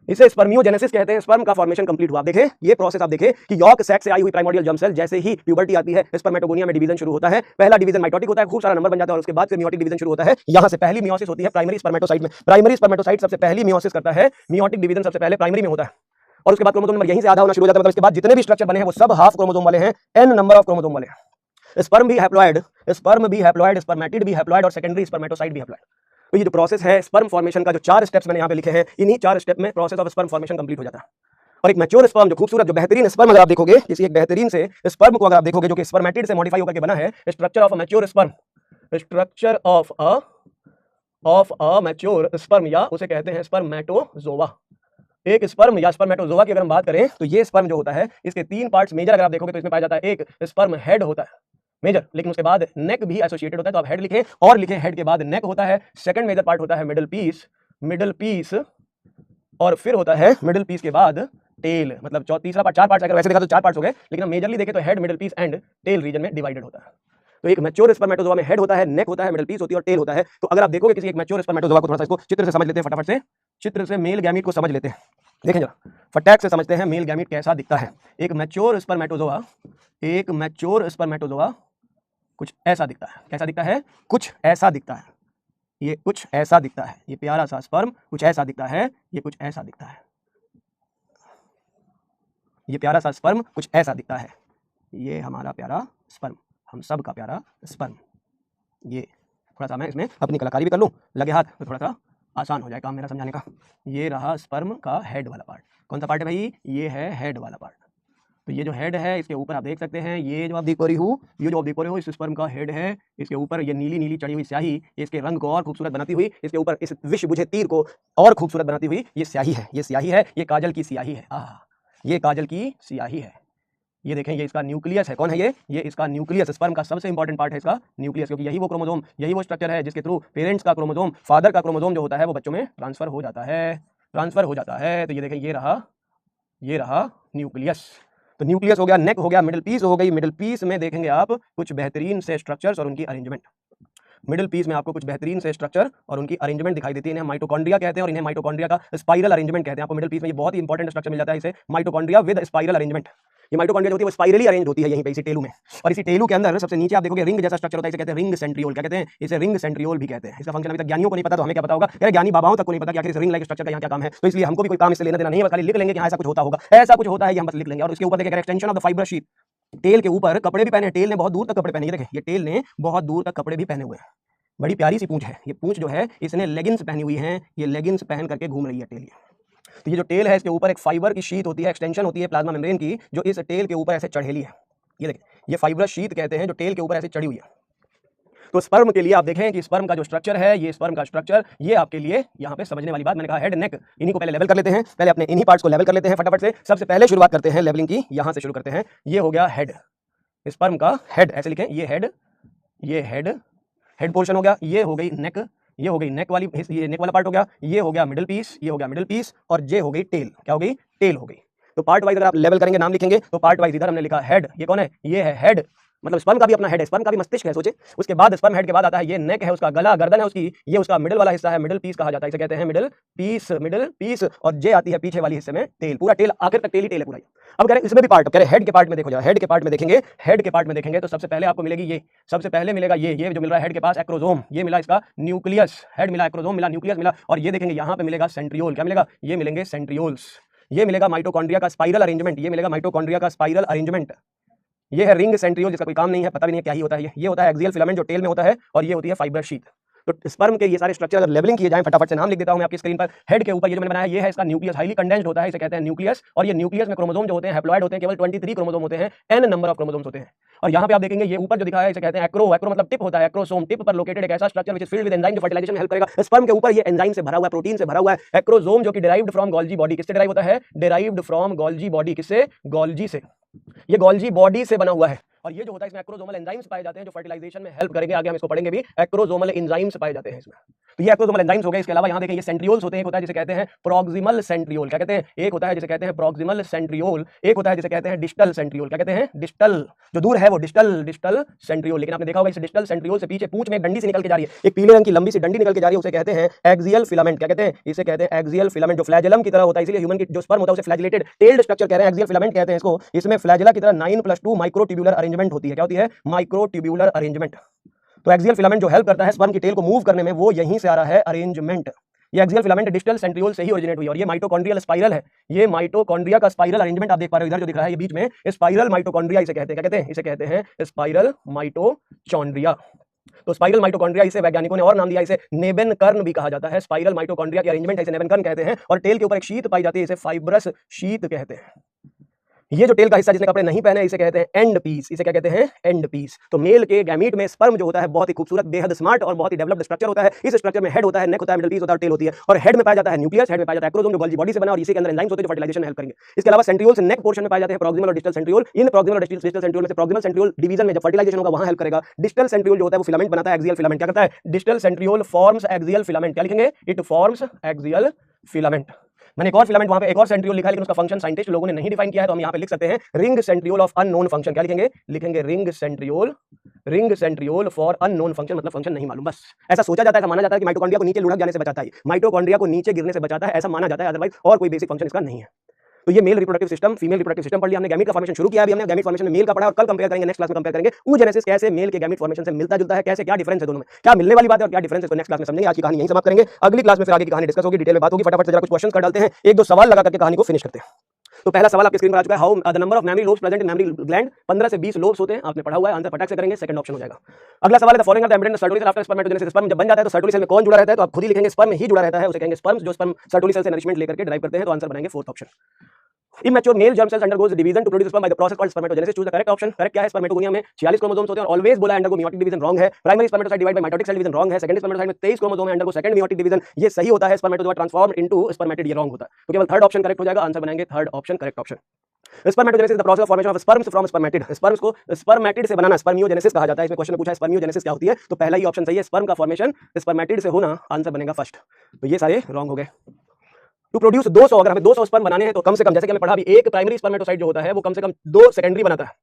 इसे स्पर्मियोजेनेसिस कहते हैं। स्पर्म का फॉर्मेशन कंप्लीट हुआ। देखें ये प्रोसेस, आप देखें कि यॉर्क सैक से आई हुई प्राइमोर्डियल जर्म सेल जैसे ही प्यूबर्टी आती है, स्पर्मेटोगोनिया में डिवीजन शुरू होता है। पहला डिवीजन माइटोटिक होता है, खूब सारा नंबर बन जाता है और उसके बाद फिर मियोटिक डिवीजन शुरू होता है। यहां से पहली मियोसिस होती है प्राइमरी स्पर्मेटोसाइट में। प्राइमरी स्पर्मेटोसाइट सबसे पहली मियोसिस करता है, मियोटिक डिवीजन सबसे पहले प्राइमरी में होता है और उसके बाद क्रोमोसोम नंबर यहीं से आधा होना शुरू हो जाता है। मतलब इसके बाद जितने भी स्ट्रक्चर बने हैं वो सब हाफ क्रोमोसोम वाले हैं, n नंबर ऑफ क्रोमोसोम वाले हैं। स्पर्म भी हैप्लॉइड, स्पर्मेटिड भी हैप्लॉइड और सेकेंडरी स्पर्मेटोसाइट भी हैप्लॉइड। तो ये जो प्रोसेस है स्पर्म फॉर्मेशन का, जो 4 स्टेप्स मैंने यहाँ पे लिखे हैं, इन्हीं 4 स्टेप में process of sperm formation complete हो जाता है। और एक मैच्योर स्पर्म, जो खूबसूरत, जो बेहतरीन स्पर्म अगर आप देखोगे, किसी एक बेहतरीन से स्पर्म को अगर आप देखोगे जो कि स्पर्मेटिड से मॉडिफाई होकर के बना है, structure of a mature sperm, structure of a mature sperm, या उसे कहते हैं स्पर्मेटोजोआ। एक स्पर्म या स्पर्मेटोजोआ की अगर हम बात करें तो ये स्पर्म जो होता है, इसके 3 पार्ट्स मेजर अगर आप देखोगे तो इसमें पाया जाता है। एक स्पर्म हेड होता है मेजर, लेकिन उसके बाद नेक भी एसोसिएटेड होता है, तो आप हेड लिखें और लिखें हेड के बाद नेक होता है। सेकंड मेजर पार्ट होता है मिडल पीस, और फिर होता है मिडल पीस के बाद टेल, मतलब तीसरा पार्ट, 4 पार्ट्स अगर वैसे देखा तो 4 पार्ट्स हो गए, लेकिन हम मेजरली देखें तो head, middle piece and tail region में डिवाइडेड होता है। तो एक मैच्योर स्पर्मेटोजोआ में हेड होता है, नेक होता है, मिडिल पीस होती है और टेल होता है। तो अगर आप देखोगे किसी एक मैच्योर स्पर्मेटोजोआ को, थोड़ा सा इसको चित्र से समझ लेते हैं, फटाफट से चित्र से मेल गैमीट को समझ लेते हैं। देखें जरा, फटाक से समझते हैं मेल गैमीट कैसा दिखता है। एक मैच्योर स्पर्मेटोजोआ कुछ ऐसा दिखता है। कैसा दिखता है? कुछ ऐसा दिखता है। ये कुछ ऐसा दिखता है। ये प्यारा सा स्पर्म कुछ ऐसा दिखता है। ये कुछ ऐसा दिखता है। ये प्यारा सा स्पर्म कुछ ऐसा दिखता है। ये हमारा प्यारा स्पर्म, हम सब का प्यारा स्पर्म। ये थोड़ा सा मैं इसमें अपनी कलाकारी भी कर लूँ लगे हाथ, तो थोड़ा सा आसान हो जाए काम मेरा समझाने का। ये रहा स्पर्म का हेड वाला पार्ट। कौन सा पार्ट है भाई? ये है हेड वाला पार्ट। तो ये जो हेड है, इसके ऊपर आप देख सकते हैं, ये जो आप देख पा रही हो, इस स्पर्म का हेड है। इसके ऊपर ये नीली नीली चढ़ी हुई स्याही इसके रंग को और खूबसूरत बनाती हुई, इसके ऊपर इस विश्व बुझे तीर को और खूबसूरत बनाती हुई ये स्याही है। ये काजल की स्याही है। ये काजल की स्याही है। ये देखें, ये इसका न्यूक्लियस है। कौन है ये इसका न्यूक्लियस। स्पर्म का सबसे इंपॉर्टेंट पार्ट है इसका न्यूक्लियस, क्योंकि यही वो क्रोमोसोम, यही वो स्ट्रक्चर है जिसके थ्रू पेरेंट्स का क्रोमोसोम, फादर का क्रोमोसोम जो होता है वो बच्चों में ट्रांसफर हो जाता है। तो ये देखें, ये रहा न्यूक्लियस। तो न्यूक्लियस हो गया, नेक हो गया, मिडिल पीस हो गई। मिडिल पीस में देखेंगे आप कुछ बेहतरीन से स्ट्रक्चर्स और उनकी अरेंजमेंट। मिडिल पीस में आपको कुछ बेहतरीन से स्ट्रक्चर और उनकी अरेंजमेंट दिखाई देती है। इन्हें माइटोकॉन्ड्रिया कहते हैं और इन्हें माइटोकॉन्ड्रिया का स्पाइरल अरेंजमेंट कहते हैं। आपको मिडिल पीस में ये बहुत ही इंपॉर्टेंट स्ट्रक्चर मिल जाता है, इसे माइटोकॉन्ड्रिया विद स्पाइरल अरेंजमेंट। ये माइटोकॉन्ड्रिया जो होती है वो स्पाइरली अरेंज होती है यहीं पे इसी टेलू में। और इसी टेलू के अंदर सबसे नीचे आप देखोगे रिंग जैसा स्ट्रक्चर होता है, इसे कहते हैं रिंग सेंट्रियोल। क्या कहते हैं? इसे रिंग सेंट्रियोल भी कहते हैं। इसका फंक्शन अभी तक ज्ञानियों को नहीं पता, तो हमें क्या पता होगा? यार ज्ञानी बाबाओं तक को नहीं पता कि आखिर इस रिंग लाइक स्ट्रक्चर का यहाँ क्या काम है। तो इसलिए हमको भी कोई काम इससे लेना देना नहीं है, बस खाली लिख लेंगे कि ऐसा कुछ होता होगा, ऐसा कुछ होता है, ये हम बस लिख लेंगे। और उसके ऊपर देखिए extension of the fibre sheath. Tail के ऊपर कपड़े भी पहने, टेल ने बहुत दूर तक कपड़े पहने। ये देखें, ये टेल ने बहुत दूर तक कपड़े भी पहने हुए हैं। बड़ी प्यारी सी पूंछ है। ये पूंछ जो है इसने लेगिंग्स पहनी हुई है। ये लेगिंग्स पहन करके घूम रही है टेल। तो ये जो टेल है इसके ऊपर एक फाइबर की शीट होती है, एक्सटेंशन होती है प्लाज्मा मेम्ब्रेन की, जो इस टेल के ऊपर ऐसे चढ़ेली है। ये देखें, ये फाइबर शीट कहते हैं जो टेल के ऊपर ऐसे चढ़ी हुई है। तो स्पर्म के लिए आप देखें कि स्पर्म का जो स्ट्रक्चर है, ये स्पर्म का स्ट्रक्चर, ये आपके लिए यहाँ पे समझने वाली बात। मैंने कहा हेड, नेक, इन्हीं को पहले लेवल कर लेते हैं। पहले अपने इन्हीं पार्ट्स को लेवल कर लेते हैं फटाफट से। सबसे पहले शुरुआत करते हैं लेवलिंग की, यहाँ से शुरू करते हैं। ये हो गया हेड, स्पर्म का हेड, ऐसे लिखें, ये हेड पोर्शन हो गया। ये हो गई नेक, ये हो गई नेक वाली, ये नेक वाला पार्ट हो गया। ये हो गया मिडिल पीस, ये हो गया मिडिल पीस, और ये हो गई टेल। क्या हो गई? टेल हो गई। तो पार्ट वाइज अगर आप लेवल करेंगे, नाम लिखेंगे, तो पार्ट वाइज इधर हमने लिखा हेड। ये कौन है? ये है हेड, मतलब स्पर्म का भी अपना हेड है, स्पर्म का भी मस्तिष्क है, सोचे। उसके बाद स्पर्म हेड के बाद आता है ये नेक है, उसका गला, गर्दन है उसकी, ये उसका मिडिल वाला हिस्सा है, मिडिल पीस कहा जाता है, इसे कहते हैं मिडिल पीस। और ये आती है पीछे वाली हिस्से में टेल। पूरा टेल, आखिर तक टेल ही टेल है पूरा। अब कह रहे हैं इसमें भी पार्ट, कह रहे हैं हेड के पार्ट में देखो जाओ, हेड के पार्ट में देखेंगे तो सबसे पहले आपको मिलेगी ये, सबसे पहले मिलेगा ये जो मिल रहा है हेड के पास, एक्रोसोम। ये मिला इसका न्यूक्लियस, हेड मिला, एक्रोसोम मिला, न्यूक्लियस मिला। और ये देखेंगे यहाँ पे मिलेगा सेंट्रियोल। क्या मिलेगा? ये मिलेंगे सेंट्रियोल्स। ये मिलेगा माइटोकॉन्ड्रिया का स्पाइरल अरेंजमेंट। ये मिलेगा माइटोकॉन्ड्रिया का स्पाइरल अरेंजमेंट। ये है रिंग सेंट्रियोल, जिसका कोई काम नहीं है, पता भी नहीं है क्या ही होता है। ये होता है एक्सियल फिलामेंट जो टेल में होता है, और ये होती है फाइबर शीट। तो स्पर्म के ये सारे स्ट्रक्चर अगर लेवलिंग किए जाएं, फटाफट से नाम लिख देता हूं मैं आपकी स्क्रीन पर। हेड के ऊपर ये जो मैंने बनाया, ये है इसका न्यूक्लियस, हाईली कंडेंस्ड होता है, इसे कहते हैं न्यूक्लियस। और ये न्यूक्लियस में क्रोमोसोम जो होते हैं हैप्लॉइड होते हैं, केवल 23 क्रोमोसोम होते हैं, n नंबर ऑफ क्रोमोसोम्स होते हैं। और यहाँ पे आप देखेंगे ये ऊपर जो दिखा है इसे कहते हैं एक्रो। एक्रो मतलब टिप होता है, एक्रोसोम, टिप पर लोकेटेड एक ऐसा structure which is filled with enzyme जो फर्टिलाइजेशन में हेल्प करेगा। स्पर्म के ऊपर ये एंजाइम से भरा हुआ है, प्रोटीन से भरा हुआ है। एक्रोसोम जो कि डिराइव्ड फ्रॉम गोल्जी बॉडी, किससे डिराइव होता है? Derived from Golgi body. किससे? गोल्जी से। ये गोल्जी बॉडी से बना हुआ है। और ये जो होता है इसमें एक्रोसोमल एंजाइम्स पाए जाते हैं जो फर्टिलाइजेशन में हेल्प करेंगे। आगे हम इसको पढ़ेंगे भी, एक्रोसोमल एंजाइम्स पाए जाते हैं इसमें। तो ये एक्रोसोमल एंजाइम्स हो गए। इसके अलावा यहाँ देखें ये सेंट्रियोल्स होते हैं। एक होता है जिसे कहते हैं प्रॉक्सिमल सेंट्रियोल। क्या कहते हैं? एक होता है जिसे कहते हैं प्रॉक्सिमल सेंट्रियोल, एक होता है जिसे कहते हैं डिस्टल सेंट्रियोल। क्या कहते हैं? डिस्टल, जो दूर है वो डिस्टल सेंट्रियोल। लेकिन आपने देखा होगा इस डिस्टल सेंट्रियोल से पीछे पूंछ में एक डंडी से निकल के जा रही है, एक पीले रंग की लंबी सी डंडी निकल के जा रही है, उसे कहते हैं एक्सियल फिलामेंट। क्या कहते हैं? इसे कहते हैं एक्सियल फिलामेंट, जो फ्लैजेलम की तरह होता है। इसलिए ह्यूमन की जो स्पर्म होता है उसे फ्लैजिलेटेड टेल्ड स्ट्रक्चर कह रहे हैं, एक्सियल फिलामेंट कहते हैं इसको। इसमें फ्लैजिला की तरह 9+2 माइक्रोट्यूबुलर अरेंजमेंट होती है। क्या होती है? Microtubular arrangement. तो एक्सियल फिलामेंट जो हेल्प करता है स्पर्म की टेल को मूव करने में, वो यहीं से आ रहा है अरेंजमेंट। ये एक्सियल फिलामेंट डिस्टल सेंट्रियोल से ही ओरिजिनेट हुई। और ये माइटोकॉन्ड्रियल स्पाइरल है। ये माइटोकॉन्ड्रिया का स्पाइरल अरेंजमेंट आप देख पा रहे हो इधर जो दिख रहा है, ये बीच में स्पाइरल माइटोकॉन्ड्रिया इसे कहते हैं। क्या कहते हैं? इसे कहते हैं स्पाइरल माइटोचॉन्ड्रिया। तो स्पाइरल माइटोकॉन्ड्रिया, इसे वैज्ञानिकों ने और नाम दिया, इसे नेबेनकर्न भी कहा जाता है। स्पाइरल माइटोकॉन्ड्रिया की अरेंजमेंट इसे नेबेनकर्न कहते हैं। और टेल के ऊपर एक शीत पाई जाती है, इसे फाइब्रस शीत कहते हैं। ये जो टेल का हिस्सा जिसने कपड़े नहीं पहने, इसे कहते हैं एंड पीस। इसे क्या कहते हैं? End piece. तो मेल के गैमीट में स्पर्म जो होता है बहुत ही खूबसूरत, बेहद स्मार्ट और बहुत ही डेवलप्ड स्ट्रक्चर होता है। इस स्ट्रक्चर में हेड होता है, नेक होता है, मिडिल पीस होता है, टेल होती है। और हेड में पाया जाता है न्यूक्लियस, हेड में पाया जाता है एक्रोसोम जो गोल्जी बॉडी से बना, और इसी के अंदर एंजाइम्स होते हैं जो फर्टिलाइजेशन में हेल्प करेंगे। इसके अलावा सेंट्रियोल्स नेक पोर्शन में पाए जाते हैं प्रॉक्सिमल और डिस्टल सेंट्रियोल। इन प्रॉक्सिमल और डिस्टल सेंट्रियोल में से प्रॉक्सिमल सेंट्रियोल डिवीजन में जब फर्टिलाइजेशन होगा वहां हेल्प करेगा। डिस्टल सेंट्रियोल जो होता है वो फिलामेंट बनाता है, एक्सियल फिलामेंट। क्या करता है? Distal centriole forms axial filament. क्या लिखेंगे? It forms axial filament. मैंने एक और फिलामेंट वहां पे एक और सेंट्रियोल लिखा है, लेकिन उसका फंक्शन साइंटिस्ट लोगों ने नहीं डिफाइन किया है, तो हम यहाँ पे लिख सकते हैं ring centriole of unknown function. क्या लिखेंगे? लिखेंगे ring centriole for unknown function, मतलब फंक्शन नहीं मालूम। बस ऐसा सोचा जाता है, ऐसा माना जाता है कि माइटोकॉन्ड्रिया को नीचे लुढ़क जाने से बचाता है, माइटोकॉन्ड्रिया को नीचे गिरने से बचाता है, ऐसा माना जाता है, अदरवाइज और कोई बेसिक फंक्शन इसका नहीं है। तो ये male reproductive system, female reproductive system पढ़ लिया हमने, गैमीट का फॉर्मेशन शुरू किया अभी हमने, गैमीट फॉर्मेशन में मेल का पढ़ा और कल कंपेयर करेंगे, नेक्स्ट क्लास में कंपेयर करेंगे oogenesis कैसे मेल के गैमीट फॉर्मेशन से मिलता जुलता है, कैसे क्या डिफरेंस है दोनों में, क्या मिलने वाली बात है और क्या डिफरेंस है, तो नेक्स्ट क्लास में समझेंगे। आज की कहानी यहीं समाप्त करेंगे, अगली क्लास में फिर आगे की कहानी डिस्कस होगी, डिटेल में बात होगी। फटाफट से जरा कुछ क्वेश्चन कर डालते हैं, एक दो सवाल लगा करके कहानी को फिनिश करते हैं। तो पहला सवाल आपकी स्क्रीन पर आ चुका है, how the number of memory lobes present in memory gland, 15 से 20 लोब्स होते हैं, आपने पढ़ा हुआ है, आंसर फटाक से करेंगे, सेकंड ऑप्शन हो जाएगा। अगला सवाल है, the following are the embryo Sertoli cell after spermatogenesis, sperm जब बन जाता है तो सर्टोली सेल में कौन जुड़ा रहता है, तो आप खुद ही लिखेंगे स्पर्म ही जुड़ा रहता है, उसे कहेंगे स्पर्म्स, जो स्पर्म सर्टोली सेल से नरिशमेंट लेकर के ड्राइव करते हैं, तो आंसर बनाएंगे fourth option. Immature male germ cells undergoes division to produce sperm by the process called spermatogenesis. Choose the correct option. Correct क्या है? स्पर्मेटोगोनिया में 46 क्रोमोसोम्स होते हैं और ऑलवेज बोला अंडरगो meiotic division, रॉन्ग है। Primary spermatocyte divide by mitotic cell division, wrong है। Secondary spermatocyte में 23 क्रोमोसोम है, अंडरगो सेकंड meiotic डिवीजन, ये सही होता है। स्पर्मेटोजोआ ट्रांसफॉर्म्ड इनटू स्पर्मेटिड, ये रॉन्ग होता है। तो केवल थर्ड ऑप्शन करेक्ट हो जाएगा, आंसर बनाएंगे third option correct option. Spermatogenesis is the process of formation of sperms from spermatid, sperms को स्पर्मेटिड से बनाना स्पर्मियोजेनेसिस कहा जाता है। इसमें क्वेश्चन में पूछा है स्पर्मियोजेनेसिस क्या होती है, तो पहला ही ऑप्शन सही है, स्पर्म का फॉर्मेशन स्पर्मेटिड से होना, आंसर बनेगा फर्स्ट। तो ये सारे रॉन्ग हो गए। टू प्रोड्यूस 200, अगर हमें 200 स्पर्म बनाने हैं तो कम से कम, जैसे कि हमें पढ़ा अभी, एक प्राइमरी स्पर्मेटोसाइट जो होता है वो कम से कम 2 सेकेंडरी बनाता है।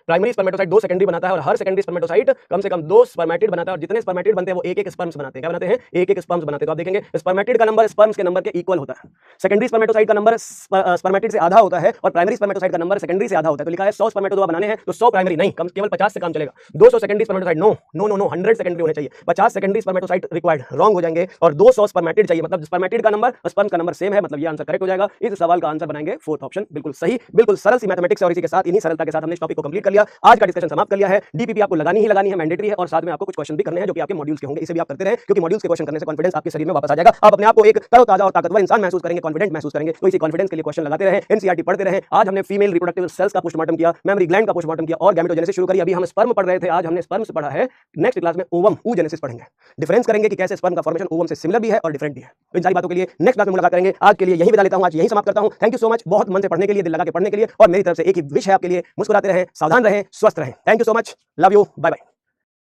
प्राइमरी स्पर्मेटोसाइट 2 सेकेंडरी बनाता है और हर सेकेंडरी स्पर्मेटोसाइट कम से कम 2 स्पर्मेटिड बनाता है, और जितने स्पर्मेटिड बनते हैं वो एक एक स्पर्म्स बनाते हैं। क्या बनाते हैं? एक एक स्पर्म्स बनाते हैं। तो आप देखेंगे स्पर्मेटिड का नंबर स्पर्म्स के नंबर के इक्वल होता है। सेकेंडरी स्पर्मेटोसाइट का नंबर स्पर्मेटिड से आधा होता है और प्राइमरी स्पर्मेटोसाइट का नंबर सेकेंडरी से आधा होता है। तो लिखा है 100 स्पर्मेटोजोआ बनाने हैं तो 100 प्राइमरी नहीं, केवल 50 से काम चलेगा। 200 secondary spermatocyte, no no no no, 100 secondary होने चाहिए। 50 सेकेंडरी स्पर्मेटोसाइट रिक्वायर्ड, रॉन्ग हो जाएंगे। और 200 स्पर्मेटिड चाहिए, मतलब स्पर्मेटिड का नंबर और स्पर्म्स का नंबर सेम है, मतलब ये आंसर करेक्ट हो जाएगा। इस सवाल का आंसर बनाएंगे फोर्थ ऑप्शन, बिल्कुल सही, बिल्कुल सरल सी मैथमेटिक्स। और इसी के साथ, इन्हीं सरलता के साथ हमने इस टॉपिक को कंप्लीट कर लिया, आज का डिस्कशन समाप्त कर लिया है। डीपीपी आपको लगानी ही लगानी है, मैंडेटरी है, और साथ में आपको कुछ क्वेश्चन भी करने हैं जो कि आपके मॉड्यूल्स के होंगे, इसे भी आप करते रहे, क्योंकि मॉड्यूल्स के क्वेश्चन करने से कॉन्फिडेंस आपके शरीर में वापस आ जाएगा, आप अपने आप को एक तरोताजा और ताकतवर इंसान महसूस करेंगे, कॉन्फिडेंट महसूस करेंगे। तो इसी कॉन्फिडेंस के लिए क्वेश्चन लगाते रहे, एनसीईआरटी पढ़ते रहे। आज हमने फीमेल रिप्रोडक्टिव सेल्स का पोस्टमार्टम किया, मेमोरी ग्लैंड का पोस्टमार्टम किया और गैमेटोजेनेसिस शुरू करी। अभी हम स्पर्म पढ़ रहे थे, आज हमने स्पर्म्स पढ़ा है। नेक्स्ट क्लास में ओवम oogenesis पढ़ेंगे, डिफरेंस करेंगे कि कैसे स्पर्म का फॉर्मेशन ओवम से सिमिलर भी है और डिफरेंट भी है। तो इन सारी बातों के लिए नेक्स्ट क्लास में मुलाकात करेंगे। आज के लिए यही विदा लेता हूं, आज यही समाप्त करता हूं। थैंक यू सो मच, बहुत मन से पढ़ने के लिए, दिल लगा के पढ़ने के लिए, और मेरी तरफ से एक ही विश है आपके लिए, मुस्कुराते रहें, सावधान रहें, स्वस्थ रहें। Thank you so much, love you, bye bye.